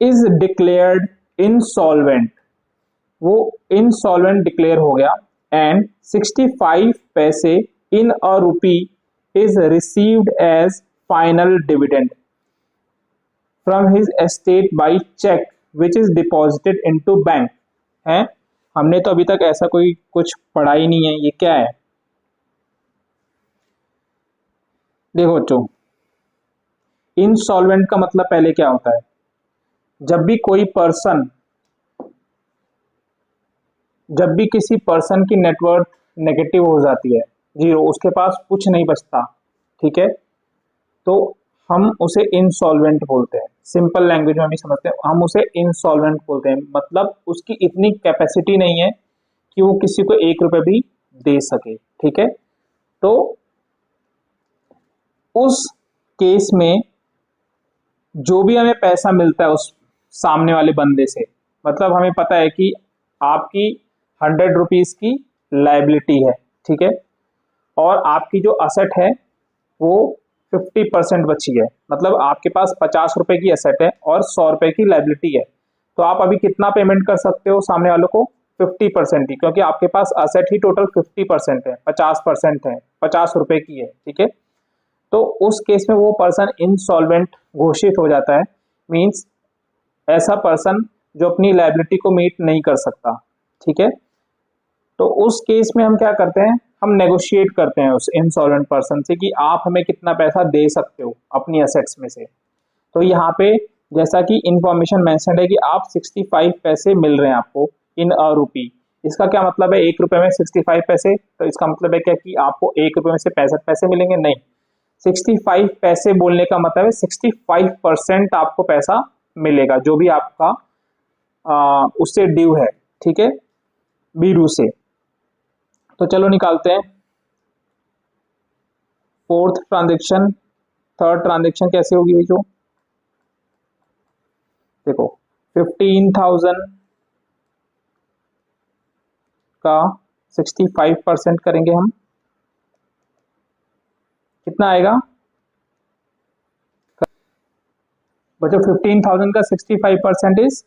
इज डिक्लेयर्ड इनसॉल्वेंट, वो इनसॉल्वेंट डिक्लेयर हो गया एंड 65 पैसे in a rupee is received as final dividend from his estate by cheque which is deposited into bank. है, हमने तो अभी तक ऐसा कोई कुछ पढ़ा ही नहीं है, ये क्या है? देखो बच्चों, इनसॉल्वेंट का मतलब पहले क्या होता है? जब भी कोई पर्सन, जब भी किसी पर्सन की नेटवर्थ नेगेटिव हो जाती है, जीरो, उसके पास कुछ नहीं बचता, ठीक है, तो हम उसे इनसॉल्वेंट बोलते हैं। सिंपल लैंग्वेज में भी समझते हैं, हम उसे इनसॉल्वेंट बोलते हैं। मतलब उसकी इतनी कैपेसिटी नहीं है कि वो किसी को 1 रुपए भी दे सके, ठीक है। तो उस केस में जो भी हमें पैसा मिलता है उस सामने वाले बंदे से, मतलब हमें पता है कि आपकी 100 रुपीज की लायबिलिटी है, ठीक है, और आपकी जो असेट है वो 50% बची है, मतलब आपके पास 50 रुपए की एसेट है और 100 रुपए की लाइबिलिटी है, तो आप अभी कितना पेमेंट कर सकते हो सामने वालों को? 50% ही, क्योंकि आपके पास असेट ही टोटल 50% है, 50% है, 50 रुपए की है, ठीक है। तो उस केस में वो पर्सन इंसॉल्वेंट घोषित हो जाता है, मीन्स ऐसा पर्सन जो अपनी लाइबिलिटी को मीट नहीं कर सकता, ठीक है। तो उस केस में हम क्या करते हैं, हम नेगोशिएट करते हैं उस इंसॉल्वेंट पर्सन से कि आप हमें कितना पैसा दे सकते हो अपनी एसेट्स में से। तो यहाँ पे जैसा कि इंफॉर्मेशन मेंशन है कि आप 65 पैसे मिल रहे हैं आपको इन अ रूपी। इसका क्या मतलब है 1 रुपए में 65 पैसे? तो इसका मतलब है क्या कि आपको 1 रुपए में से 65 पैसे मिलेंगे? नहीं, 65 पैसे बोलने का मतलब है 65% आपको पैसा मिलेगा, जो भी आपका उससे ड्यू है, ठीक है, बीरू से। तो चलो निकालते हैं फोर्थ ट्रांजेक्शन। थर्ड ट्रांजेक्शन कैसे होगी भाई? जो देखो 15,000 का 65% करेंगे हम, कितना आएगा बच्चों? 15,000 का 65% इज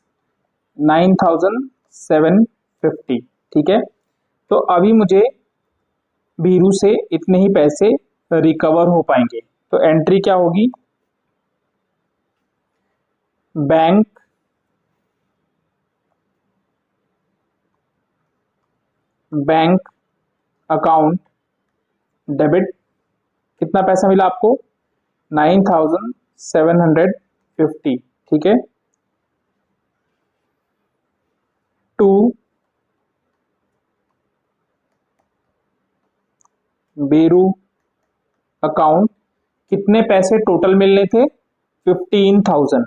9,750, ठीक है। तो अभी मुझे बीरू से इतने ही पैसे रिकवर हो पाएंगे, तो एंट्री क्या होगी? बैंक बैंक अकाउंट डेबिट, कितना पैसा मिला आपको? 9,750, ठीक है। टू बीरू अकाउंट, कितने पैसे टोटल मिलने थे? 15,000,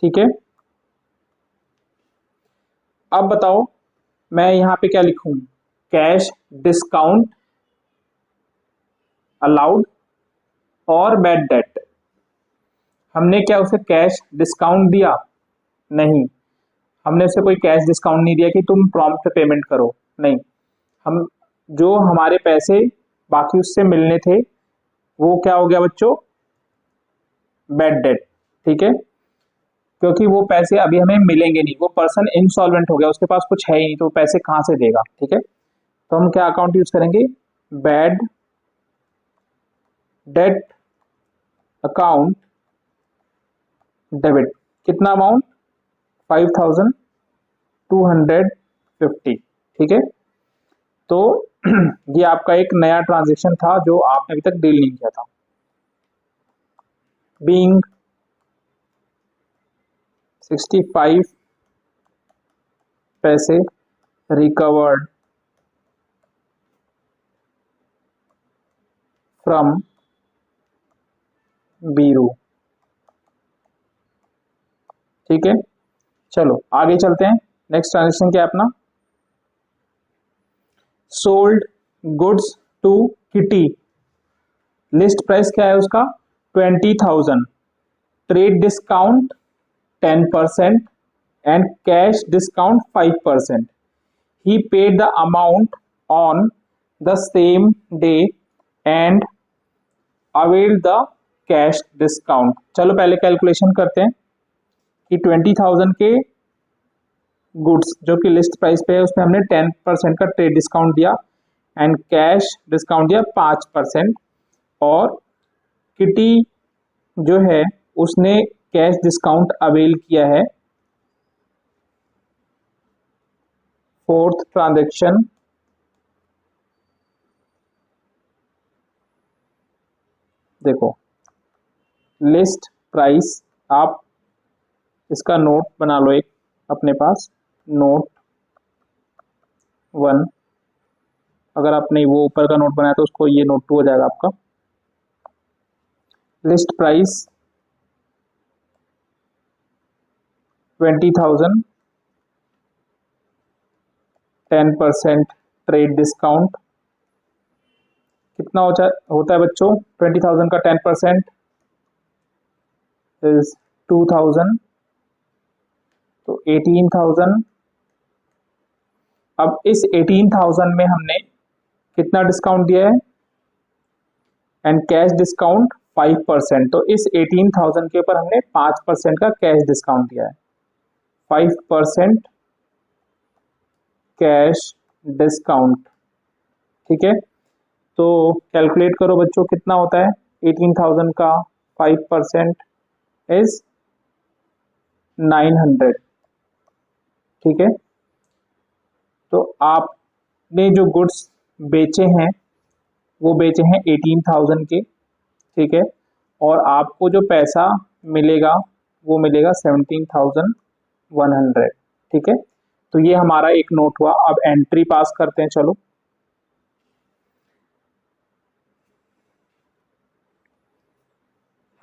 ठीक है। अब बताओ मैं यहां पे क्या लिखूं? कैश डिस्काउंट अलाउड और बैड डेट। हमने क्या उसे कैश डिस्काउंट दिया? नहीं, हमने उसे कोई कैश डिस्काउंट नहीं दिया कि तुम प्रॉम्प्ट पेमेंट करो, नहीं। हम जो हमारे पैसे बाकी उससे मिलने थे वो क्या हो गया बच्चों? बैड डेट, ठीक है, क्योंकि वो पैसे अभी हमें मिलेंगे नहीं, वो पर्सन इंसॉल्वेंट हो गया, उसके पास कुछ है ही नहीं, तो पैसे कहां से देगा, ठीक है। तो हम क्या अकाउंट यूज करेंगे? Bad debt account debit. कितना अमाउंट? 5,250, ठीक है। तो ये आपका एक नया ट्रांजेक्शन था जो आपने अभी तक डील नहीं किया था। बीइंग 65 पैसे रिकवर्ड फ्रॉम बीरू, ठीक है। चलो आगे चलते हैं। नेक्स्ट ट्रांजेक्शन क्या है अपना? Sold goods to Kitty. List price क्या है उसका? 20,000। Trade discount 10% and cash discount 5%. He paid the amount on the same day and availed the cash discount. चलो पहले कैलकुलेशन करते हैं कि 20,000 के गुड्स जो कि लिस्ट प्राइस पे है उसमें हमने 10% का ट्रेड डिस्काउंट दिया एंड कैश डिस्काउंट दिया 5%, और किटी जो है उसने कैश डिस्काउंट अवेल किया है। फोर्थ ट्रांजेक्शन देखो, लिस्ट प्राइस, आप इसका नोट बना लो एक अपने पास, नोट 1। अगर आपने वो ऊपर का नोट बनाया तो उसको ये नोट 2 हो जाएगा आपका। लिस्ट प्राइस 20,000, 10% ट्रेड डिस्काउंट, कितना होता है बच्चों? 20,000 का 10% इज 2,000, तो 18,000। अब इस 18,000 में हमने कितना डिस्काउंट दिया है? And cash discount 5%। तो इस 18,000 के ऊपर हमने 5% का कैश डिस्काउंट दिया है, 5% कैश डिस्काउंट। ठीक है, तो कैलकुलेट करो बच्चों कितना होता है, 18,000 का 5% इज 900। ठीक है, तो आपने जो गुड्स बेचे हैं वो बेचे हैं 18,000 के। ठीक है, और आपको जो पैसा मिलेगा वो मिलेगा 17,100। ठीक है, तो ये हमारा एक नोट हुआ। अब एंट्री पास करते हैं, चलो।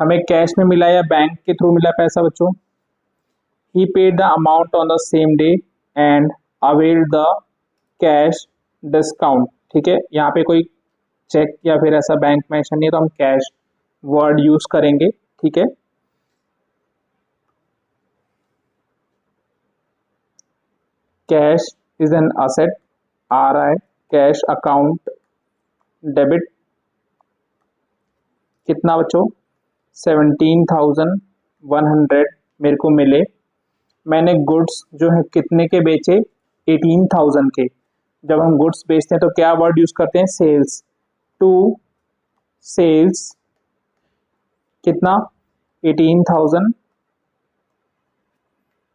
हमें कैश में मिला या बैंक के थ्रू मिला पैसा बच्चों? He paid the amount on the same day and availed the cash discount. ठीक है, यहाँ पे कोई चेक या फिर ऐसा बैंक मेंशन नहीं है, तो हम कैश वर्ड यूज करेंगे। ठीक है, कैश इज एन असेट, आ रहा है कैश अकाउंट डेबिट। कितना बच्चों? 17,100 मेरे को मिले। मैंने गुड्स जो है कितने के बेचे? 18,000 के। जब हम गुड्स बेचते हैं तो क्या वर्ड यूज करते हैं? सेल्स। टू सेल्स कितना? 18,000।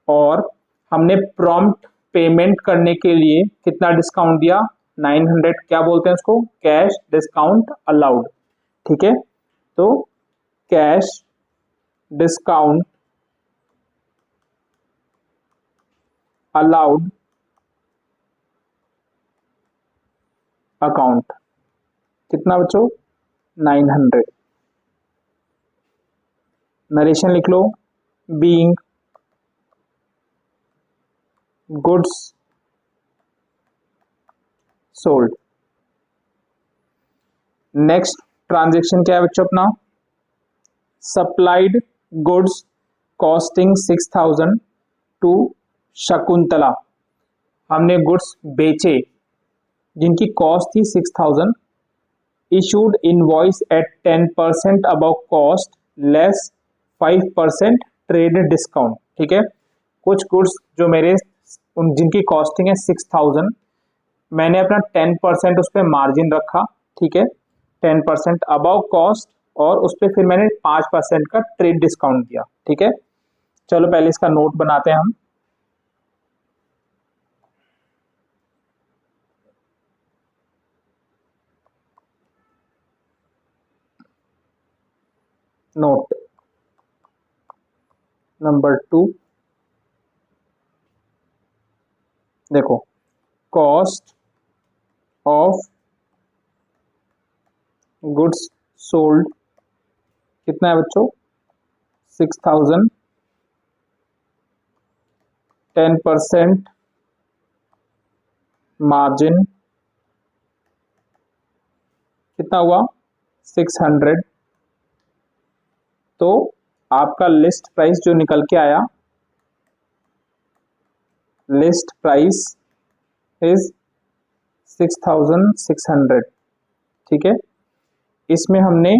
और हमने प्रॉम्प्ट पेमेंट करने के लिए कितना डिस्काउंट दिया? 900। क्या बोलते हैं उसको? Cash discount allowed. ठीक है, तो कैश डिस्काउंट अलाउड अकाउंट कितना बच्चों? 900। नरेशन लिख लो, being goods sold. Next transaction क्या है बच्चों अपना? Supplied goods costing 6,000 to Shakuntala. हमने गुड्स बेचे जिनकी कॉस्ट थी 6,000। Issued invoice at 10% above cost less 5% trade discount. ठीक है, कुछ गुड्स जो मेरे जिनकी कॉस्टिंग है 6,000, मैंने अपना 10% उस पर मार्जिन रखा। ठीक है, 10% अबव कॉस्ट, और उस पर फिर मैंने 5% का ट्रेड डिस्काउंट दिया। ठीक है, चलो पहले इसका नोट बनाते हैं हम। नोट नंबर 2, देखो, कॉस्ट ऑफ गुड्स सोल्ड कितना है बच्चों? 6,000। 10% मार्जिन कितना हुआ? 600। तो आपका लिस्ट प्राइस जो निकल के आया, लिस्ट प्राइस इज 6,600। ठीक है, इसमें हमने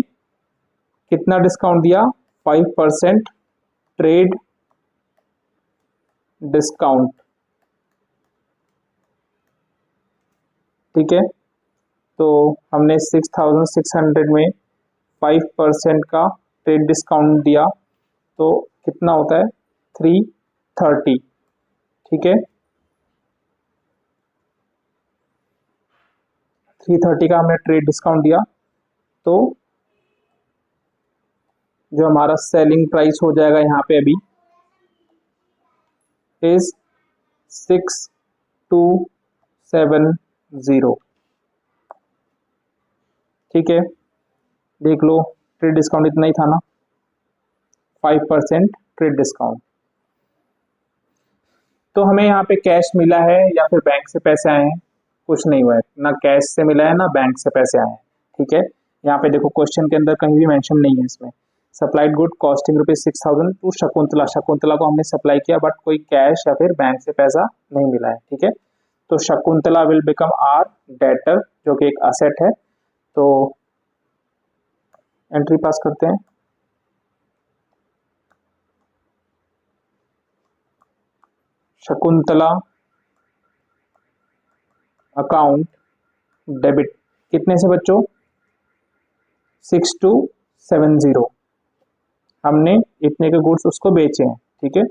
कितना डिस्काउंट दिया? 5% ट्रेड डिस्काउंट। ठीक है, तो हमने 6,600 में 5% का ट्रेड डिस्काउंट दिया, तो कितना होता है? 330। ठीक है, 330 का हमने ट्रेड डिस्काउंट दिया, तो जो हमारा सेलिंग प्राइस हो जाएगा यहाँ पे अभी इज 6270। ठीक है, देख लो, ट्रेड डिस्काउंट इतना ही था ना, 5% ट्रेड डिस्काउंट। तो हमें यहाँ पे कैश मिला है या फिर बैंक से पैसे आए हैं? कुछ नहीं हुआ है, ना कैश से मिला है ना बैंक से पैसे आए हैं। ठीक है, यहाँ पे देखो क्वेश्चन के अंदर कहीं भी मेंशन नहीं है इसमें। Supplied good costing ₹6,000 to Shakuntala. Shakuntala को हमने सप्लाई किया, बट कोई कैश या फिर बैंक से पैसा नहीं मिला है। ठीक है, तो Shakuntala will become our debtor, जो कि एक असेट है। तो एंट्री पास करते हैं। शकुंतला अकाउंट डेबिट कितने से बच्चों? 6270। हमने इतने के गुड्स उसको बेचे हैं, ठीक है।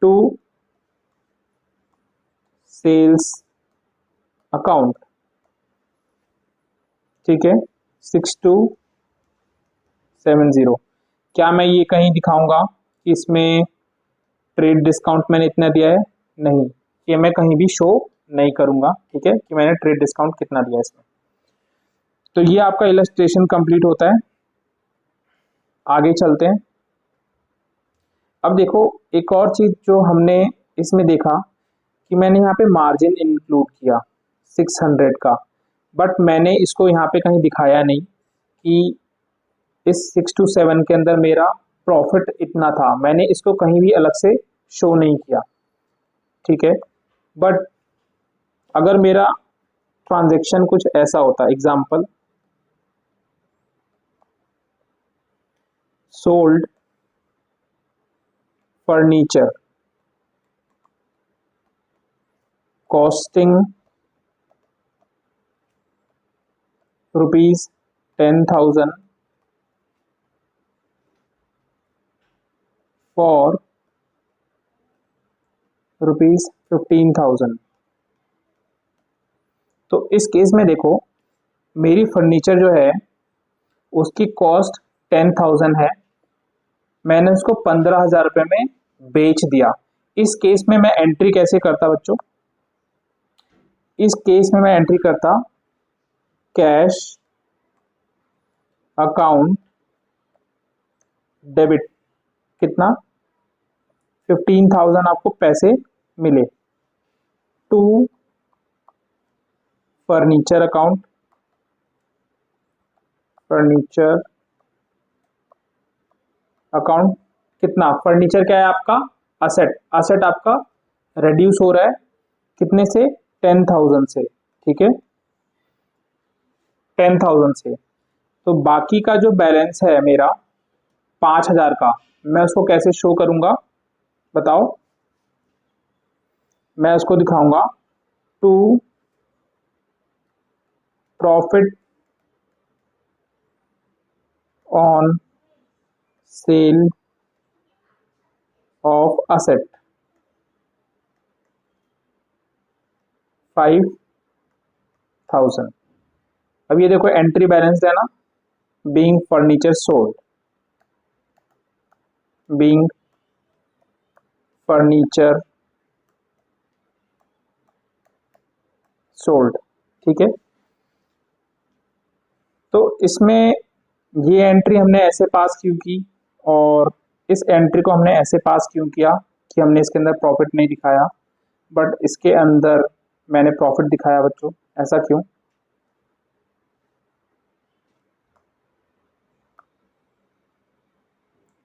टू सेल्स अकाउंट, ठीक है, 6270। क्या मैं ये कहीं दिखाऊंगा कि इसमें ट्रेड डिस्काउंट मैंने इतना दिया है? नहीं, ये मैं कहीं भी शो नहीं करूंगा, ठीक है, कि मैंने ट्रेड डिस्काउंट कितना दिया है इसमें। तो ये आपका इलस्ट्रेशन कंप्लीट होता है। आगे चलते हैं। अब देखो, एक और चीज जो हमने इसमें देखा कि मैंने यहाँ पे मार्जिन इंक्लूड किया 600 का, बट मैंने इसको यहाँ पे कहीं दिखाया नहीं कि इस 6 to 7 के अंदर मेरा प्रॉफिट इतना था, मैंने इसको कहीं भी अलग से शो नहीं किया, ठीक है। बट अगर मेरा ट्रांजैक्शन कुछ ऐसा होता, example sold furniture costing ₹10,000 for ₹15,000, तो इस केस में देखो, मेरी फर्नीचर जो है उसकी कॉस्ट 10,000 है, मैंने उसको 15,000 रुपये में बेच दिया। इस केस में मैं एंट्री कैसे करता बच्चों? इस केस में मैं एंट्री करता कैश अकाउंट डेबिट, कितना? 15,000 आपको पैसे मिले। To furniture account, furniture account कितना? फर्नीचर क्या है आपका? असेट, असेट आपका रिड्यूस हो रहा है कितने से? 10,000 से, ठीक है, 10,000 से। तो बाकी का जो बैलेंस है मेरा 5,000 का, मैं उसको कैसे शो करूंगा बताओ? मैं उसको दिखाऊंगा to profit on sale of asset 5,000। अब ये देखो एंट्री बैलेंस है ना, being furniture sold, being furniture sold, ठीक है। तो इसमें ये एंट्री हमने ऐसे पास क्यों की, और इस एंट्री को हमने ऐसे पास क्यों किया कि हमने इसके अंदर प्रॉफिट नहीं दिखाया बट इसके अंदर मैंने प्रॉफिट दिखाया बच्चों? ऐसा क्यों?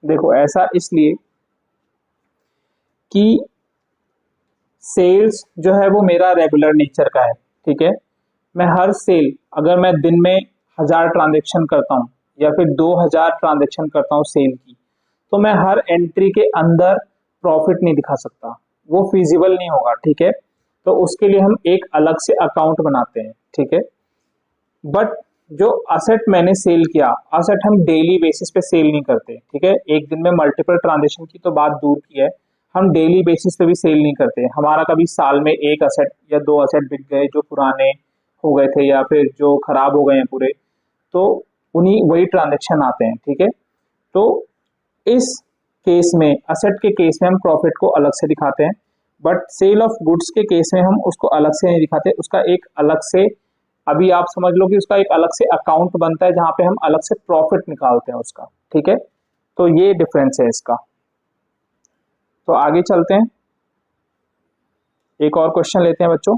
देखो ऐसा इसलिए कि सेल्स जो है वो मेरा रेगुलर नेचर का है, ठीक है। मैं हर सेल, अगर मैं दिन में 1,000 ट्रांजेक्शन करता हूँ या फिर 2,000 ट्रांजेक्शन करता हूँ सेल की, तो मैं हर एंट्री के अंदर प्रॉफिट नहीं दिखा सकता, वो फिजिबल नहीं होगा, ठीक है। तो उसके लिए हम एक अलग से अकाउंट बनाते हैं, ठीक है। बट जो असेट मैंने सेल किया, असेट हम डेली बेसिस पे सेल नहीं करते, ठीक है। एक दिन में मल्टीपल ट्रांजेक्शन की तो बात दूर की है, हम डेली बेसिस पे भी सेल नहीं करते। हमारा कभी साल में एक असेट या दो असेट बिक गए जो पुराने हो गए थे या फिर जो खराब हो गए हैं पूरे, तो उन्हीं वही ट्रांजेक्शन आते हैं, ठीक है। तो इस केस में, असेट के केस में हम प्रॉफिट को अलग से दिखाते हैं, बट सेल ऑफ गुड्स के केस में हम उसको अलग से नहीं दिखाते, उसका एक अलग से, अभी आप समझ लो कि उसका एक अलग से अकाउंट बनता है जहां पे हम अलग से प्रॉफिट निकालते हैं उसका, ठीक है। तो ये डिफरेंस है इसका। तो आगे चलते हैं, एक और क्वेश्चन लेते हैं बच्चों।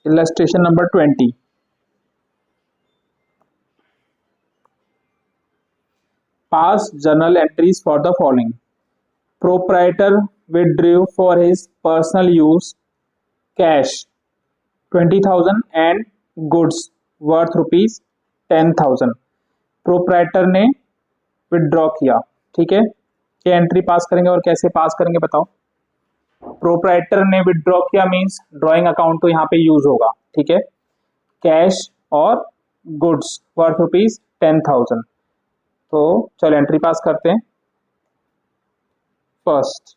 Illustration number 20, pass journal entries for the following. Proprietor withdrew for his personal use cash 20,000 and goods worth rupees 10,000। Proprietor ने विदड्रॉ किया, ठीक है। क्या एंट्री पास करेंगे और कैसे पास करेंगे बताओ। प्रोप्राइटर ने विदड्रॉ किया मींस ड्रॉइंग अकाउंट तो यहाँ पे यूज होगा, ठीक है। कैश और गुड्स वर्थ रुपीज 10,000। तो चलो एंट्री पास करते हैं। फर्स्ट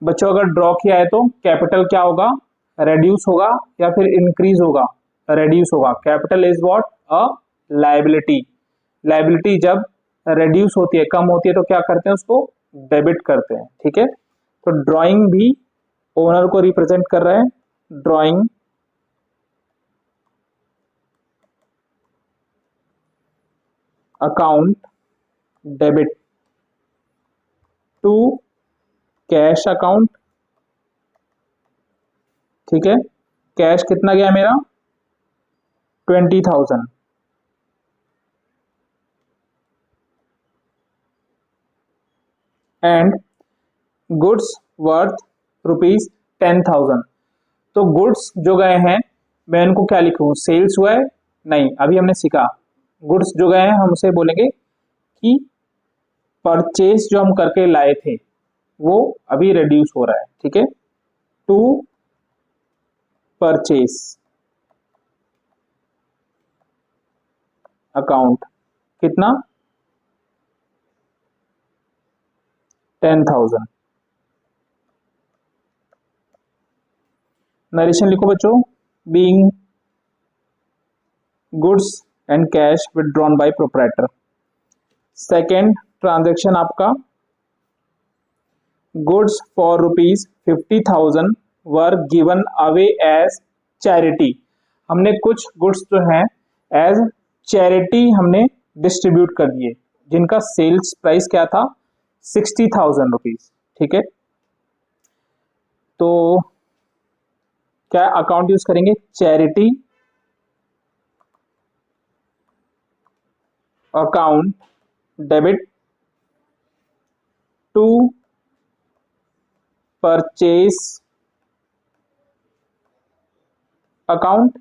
बच्चों अगर ड्रॉ किया है तो कैपिटल क्या होगा, रेड्यूस होगा या फिर इंक्रीज होगा, रेड्यूस होगा। Capital is what, a liability. Liability जब रेड्यूस होती है, कम होती है, तो क्या करते हैं, उसको डेबिट करते हैं, ठीक है। तो ड्राइंग भी ओनर को रिप्रेजेंट कर रहा है। Drawing account debit to cash account, ठीक है। कैश कितना गया मेरा, 20,000 एंड गुड्स वर्थ रुपीज 10,000। तो गुड्स जो गए हैं मैं उनको क्या लिखूं, सेल्स हुआ है, नहीं, अभी हमने सीखा गुड्स जो गए हैं हम उसे बोलेंगे कि परचेस जो हम करके लाए थे वो अभी रिड्यूस हो रहा है, ठीक है। टू परचेस अकाउंट कितना, 10,000। नरेशन लिखो बच्चों, being goods and cash withdrawn by proprietor. Second transaction आपका goods for rupees 50,000 were given away as charity. हमने कुछ गुड्स जो हैं एज चैरिटी हमने डिस्ट्रीब्यूट कर दिए, जिनका सेल्स प्राइस क्या था, 60,000 रुपीज, ठीक है। तो क्या अकाउंट यूज करेंगे, charity account debit to purchase account,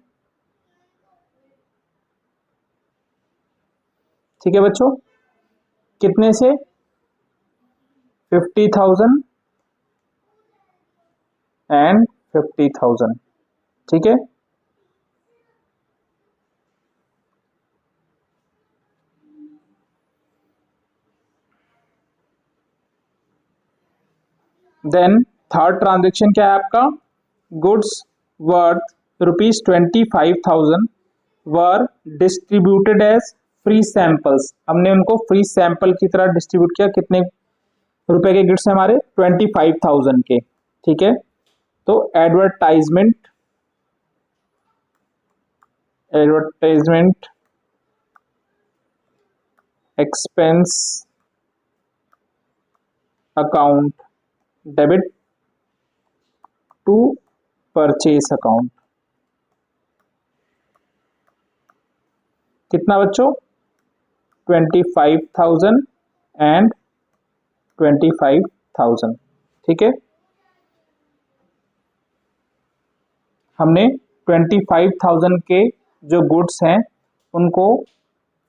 ठीक है बच्चों। कितने से, 50,000 एंड 50,000, ठीक है। देन थर्ड ट्रांजेक्शन क्या है आपका, goods worth rupees 25,000 were distributed as free samples. हमने उनको फ्री सैंपल की तरह डिस्ट्रीब्यूट किया। कितने रुपए के गिफ्ट्स हमारे, 25,000 के, ठीक है। तो advertisement expense account debit to purchase account, कितना बच्चों, 25,000 एंड 25,000, ठीक है। हमने 25,000 के जो गुड्स हैं उनको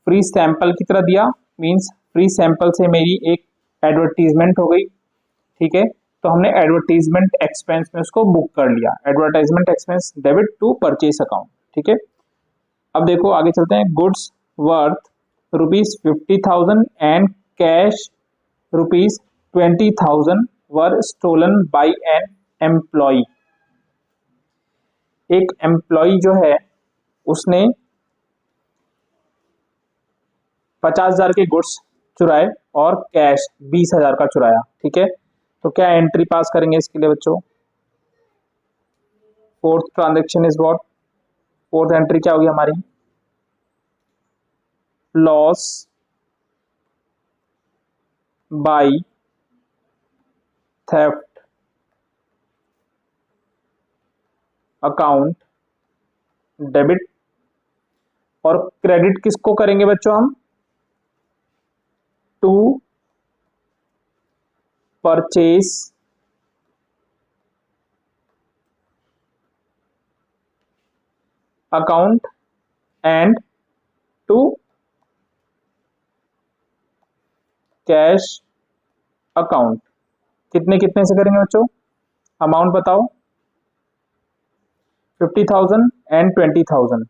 फ्री सैंपल की तरह दिया, मींस फ्री सैंपल से मेरी एक एडवर्टीजमेंट हो गई, ठीक है। तो हमने एडवर्टीजमेंट एक्सपेंस में उसको बुक कर लिया, advertisement expense debit to purchase account, ठीक है। अब देखो आगे चलते हैं, goods worth rupees 50,000 and cash rupees 20,000 were stolen by an employee. एक एम्प्लॉय जो है उसने 50,000 के गुड्स चुराए और कैश 20,000 का चुराया, ठीक है। तो क्या एंट्री पास करेंगे इसके लिए बच्चों। Fourth transaction is what, fourth entry क्या होगी हमारी, loss by theft account debit, और क्रेडिट किसको करेंगे बच्चों हम, to purchase account and to cash account. कितने कितने से करेंगे बच्चों, अमाउंट बताओ, 50,000 एंड 20,000,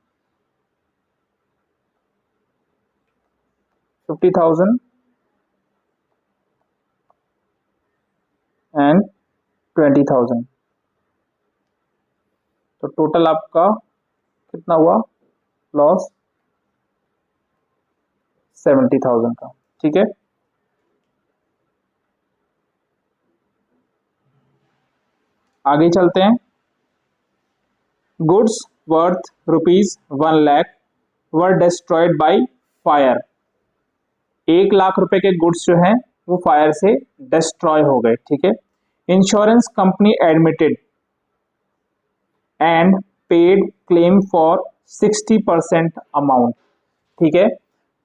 50,000 एंड 20,000। तो टोटल आपका कितना हुआ लॉस, 70,000 का। ठीक है, आगे चलते हैं। Goods worth ₹1,00,000 were destroyed by fire. 1,00,000 रुपए के गुड्स जो हैं वो फायर से डिस्ट्रॉय हो गए। ठीक है, insurance company admitted and paid claim for 60% amount. ठीक है,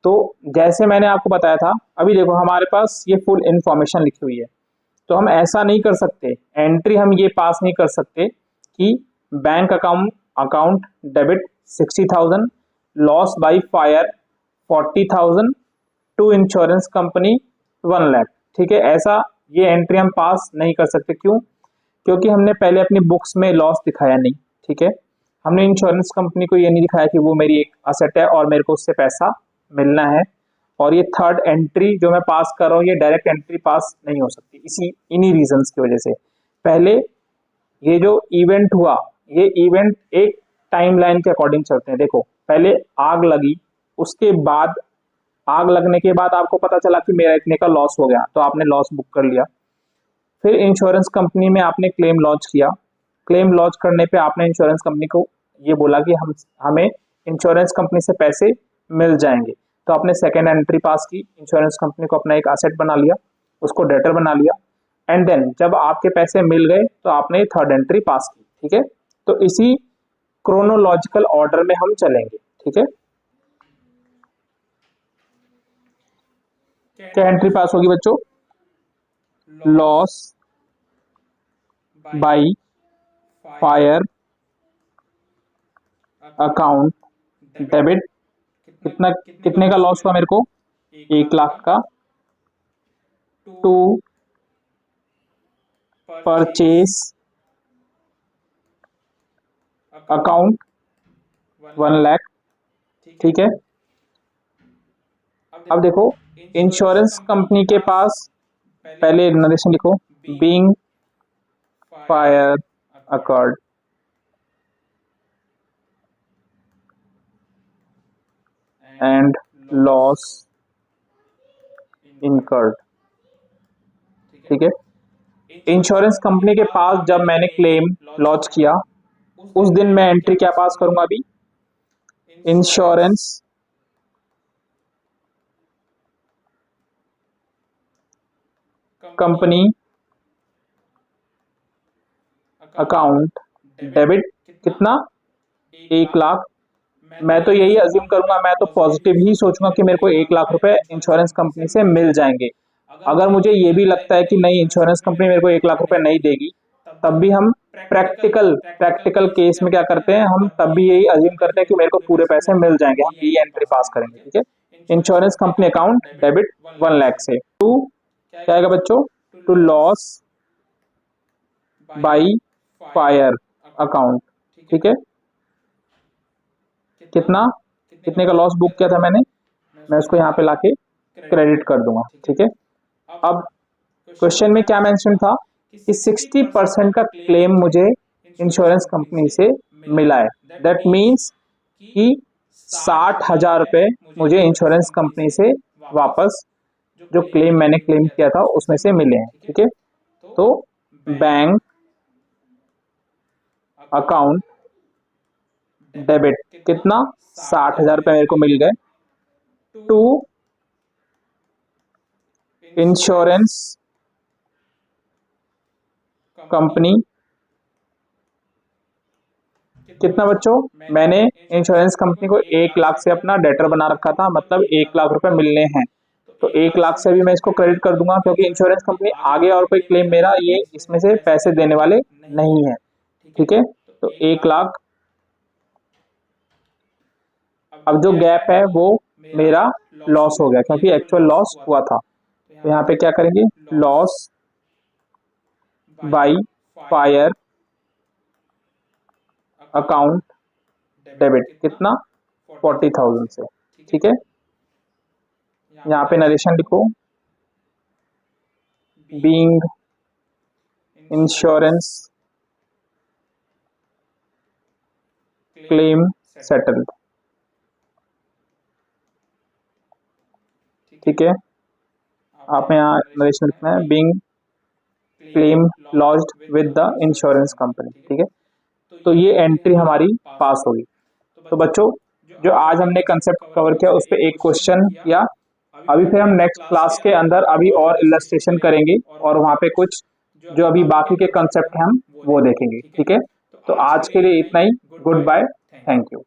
तो जैसे मैंने आपको बताया था, अभी देखो हमारे पास ये फुल इंफॉर्मेशन लिखी हुई है, तो हम ऐसा नहीं कर सकते, एंट्री हम ये पास नहीं कर सकते कि bank account account debit 60,000, loss by fire 40,000, to insurance company 1,00,000। ठीक है, ऐसा ये एंट्री हम पास नहीं कर सकते। क्यों? क्योंकि हमने पहले अपनी बुक्स में लॉस दिखाया नहीं। ठीक है, हमने इंश्योरेंस कंपनी को ये नहीं दिखाया कि वो मेरी एक असेट है और मेरे को उससे पैसा मिलना है, और ये थर्ड एंट्री जो मैं पास कर रहा हूँ ये डायरेक्ट एंट्री पास नहीं हो सकती, इसी इन्हीं रीजंस की वजह से। पहले ये जो इवेंट हुआ, ये इवेंट एक टाइमलाइन के अकॉर्डिंग चलते हैं। देखो, पहले आग लगी, उसके बाद आग लगने के बाद आपको पता चला कि मेरा इतने का लॉस हो गया, तो आपने लॉस बुक कर लिया। फिर इंश्योरेंस कंपनी में आपने क्लेम लॉन्च किया, क्लेम लॉन्च करने पे आपने इंश्योरेंस कंपनी को ये बोला कि हमें इंश्योरेंस कंपनी से पैसे मिल जाएंगे, तो आपने सेकेंड एंट्री पास की, इंश्योरेंस कंपनी को अपना एक एसेट बना लिया, उसको डेटर बना लिया, एंड देन जब आपके पैसे मिल गए तो आपने थर्ड एंट्री पास की। ठीक है, तो इसी क्रोनोलॉजिकल ऑर्डर में हम चलेंगे। ठीक है, क्या एंट्री पास होगी बच्चों, loss by fire account debit. कितना कितने का लॉस हुआ मेरे को, 1,00,000 का, टू परचेज अकाउंट 1,00,000। ठीक है, अब देखो इंश्योरेंस कंपनी के पास पहले नरेशन लिखो, being fire occurred and loss incurred. ठीक है, इंश्योरेंस कंपनी के पास जब मैंने क्लेम लॉन्च किया उस दिन मैं एंट्री क्या पास करूंगा, अभी इंश्योरेंस कंपनी अकाउंट डेबिट, कितना, 1,00,000। मैं तो यही अज्यूम करूंगा, मैं तो पॉजिटिव ही सोचूंगा कि मेरे को 1,00,000 रुपए इंश्योरेंस कंपनी से मिल जाएंगे। अगर मुझे ये भी लगता है कि नहीं इंश्योरेंस कंपनी मेरे को 1,00,000 रुपए नहीं देगी, तब भी हम प्रैक्टिकल प्रैक्टिकल केस में क्या करते हैं, हम तब भी यही अज्यूम करते हैं कि मेरे को पूरे पैसे मिल जाएंगे, हम ये एंट्री पास करेंगे। ठीक है, इंश्योरेंस कंपनी अकाउंट डेबिट 1,00,000 से, टू क्या आएगा बच्चों, to loss by fire account. ठीक है, कितना कितने का लॉस बुक किया था मैंने, मैं उसको यहाँ पे लाके क्रेडिट कर दूंगा। ठीक है, अब क्वेश्चन में क्या मेंशन था कि 60% का क्लेम मुझे इंश्योरेंस कंपनी से मिला है, दैट मीन्स कि 60,000 रुपए मुझे इंश्योरेंस कंपनी से वापस जो क्लेम मैंने क्लेम किया था उसमें से मिले हैं। ठीक है, तो बैंक अकाउंट डेबिट कितना, 60,000 रुपए मेरे को मिल गए, टू इंश्योरेंस कंपनी कितना बच्चों, मैंने इंश्योरेंस कंपनी को 1 लाख से अपना डेटर बना रखा था, मतलब 1 लाख रुपए मिलने हैं, तो 1 लाख से भी मैं इसको क्रेडिट कर दूंगा क्योंकि इंश्योरेंस कंपनी आगे और कोई क्लेम मेरा ये इसमें से पैसे देने वाले नहीं है। ठीक है, तो 1 लाख। अब जो गैप है वो मेरा लॉस हो गया क्योंकि एक्चुअल लॉस हुआ था, तो यहाँ पे क्या करेंगे, loss by fire account debit, कितना, 40,000 से। ठीक है, यहाँ पे नरेशन लिखो, बीइंग इंश्योरेंस क्लेम सेटल्ड। ठीक है, आप यहाँ नरेशन लिखना है, being claim lodged with the insurance company. ठीक है, तो ये एंट्री हमारी पास होगी। तो बच्चों, जो आज हमने कंसेप्ट कवर किया उस पर एक क्वेश्चन या अभी फिर हम नेक्स्ट क्लास के अंदर अभी और इलस्ट्रेशन करेंगे और वहाँ पे कुछ जो अभी बाकी के कंसेप्ट हैं हम वो देखेंगे। ठीक है, तो आज के लिए इतना ही। Goodbye, thank you.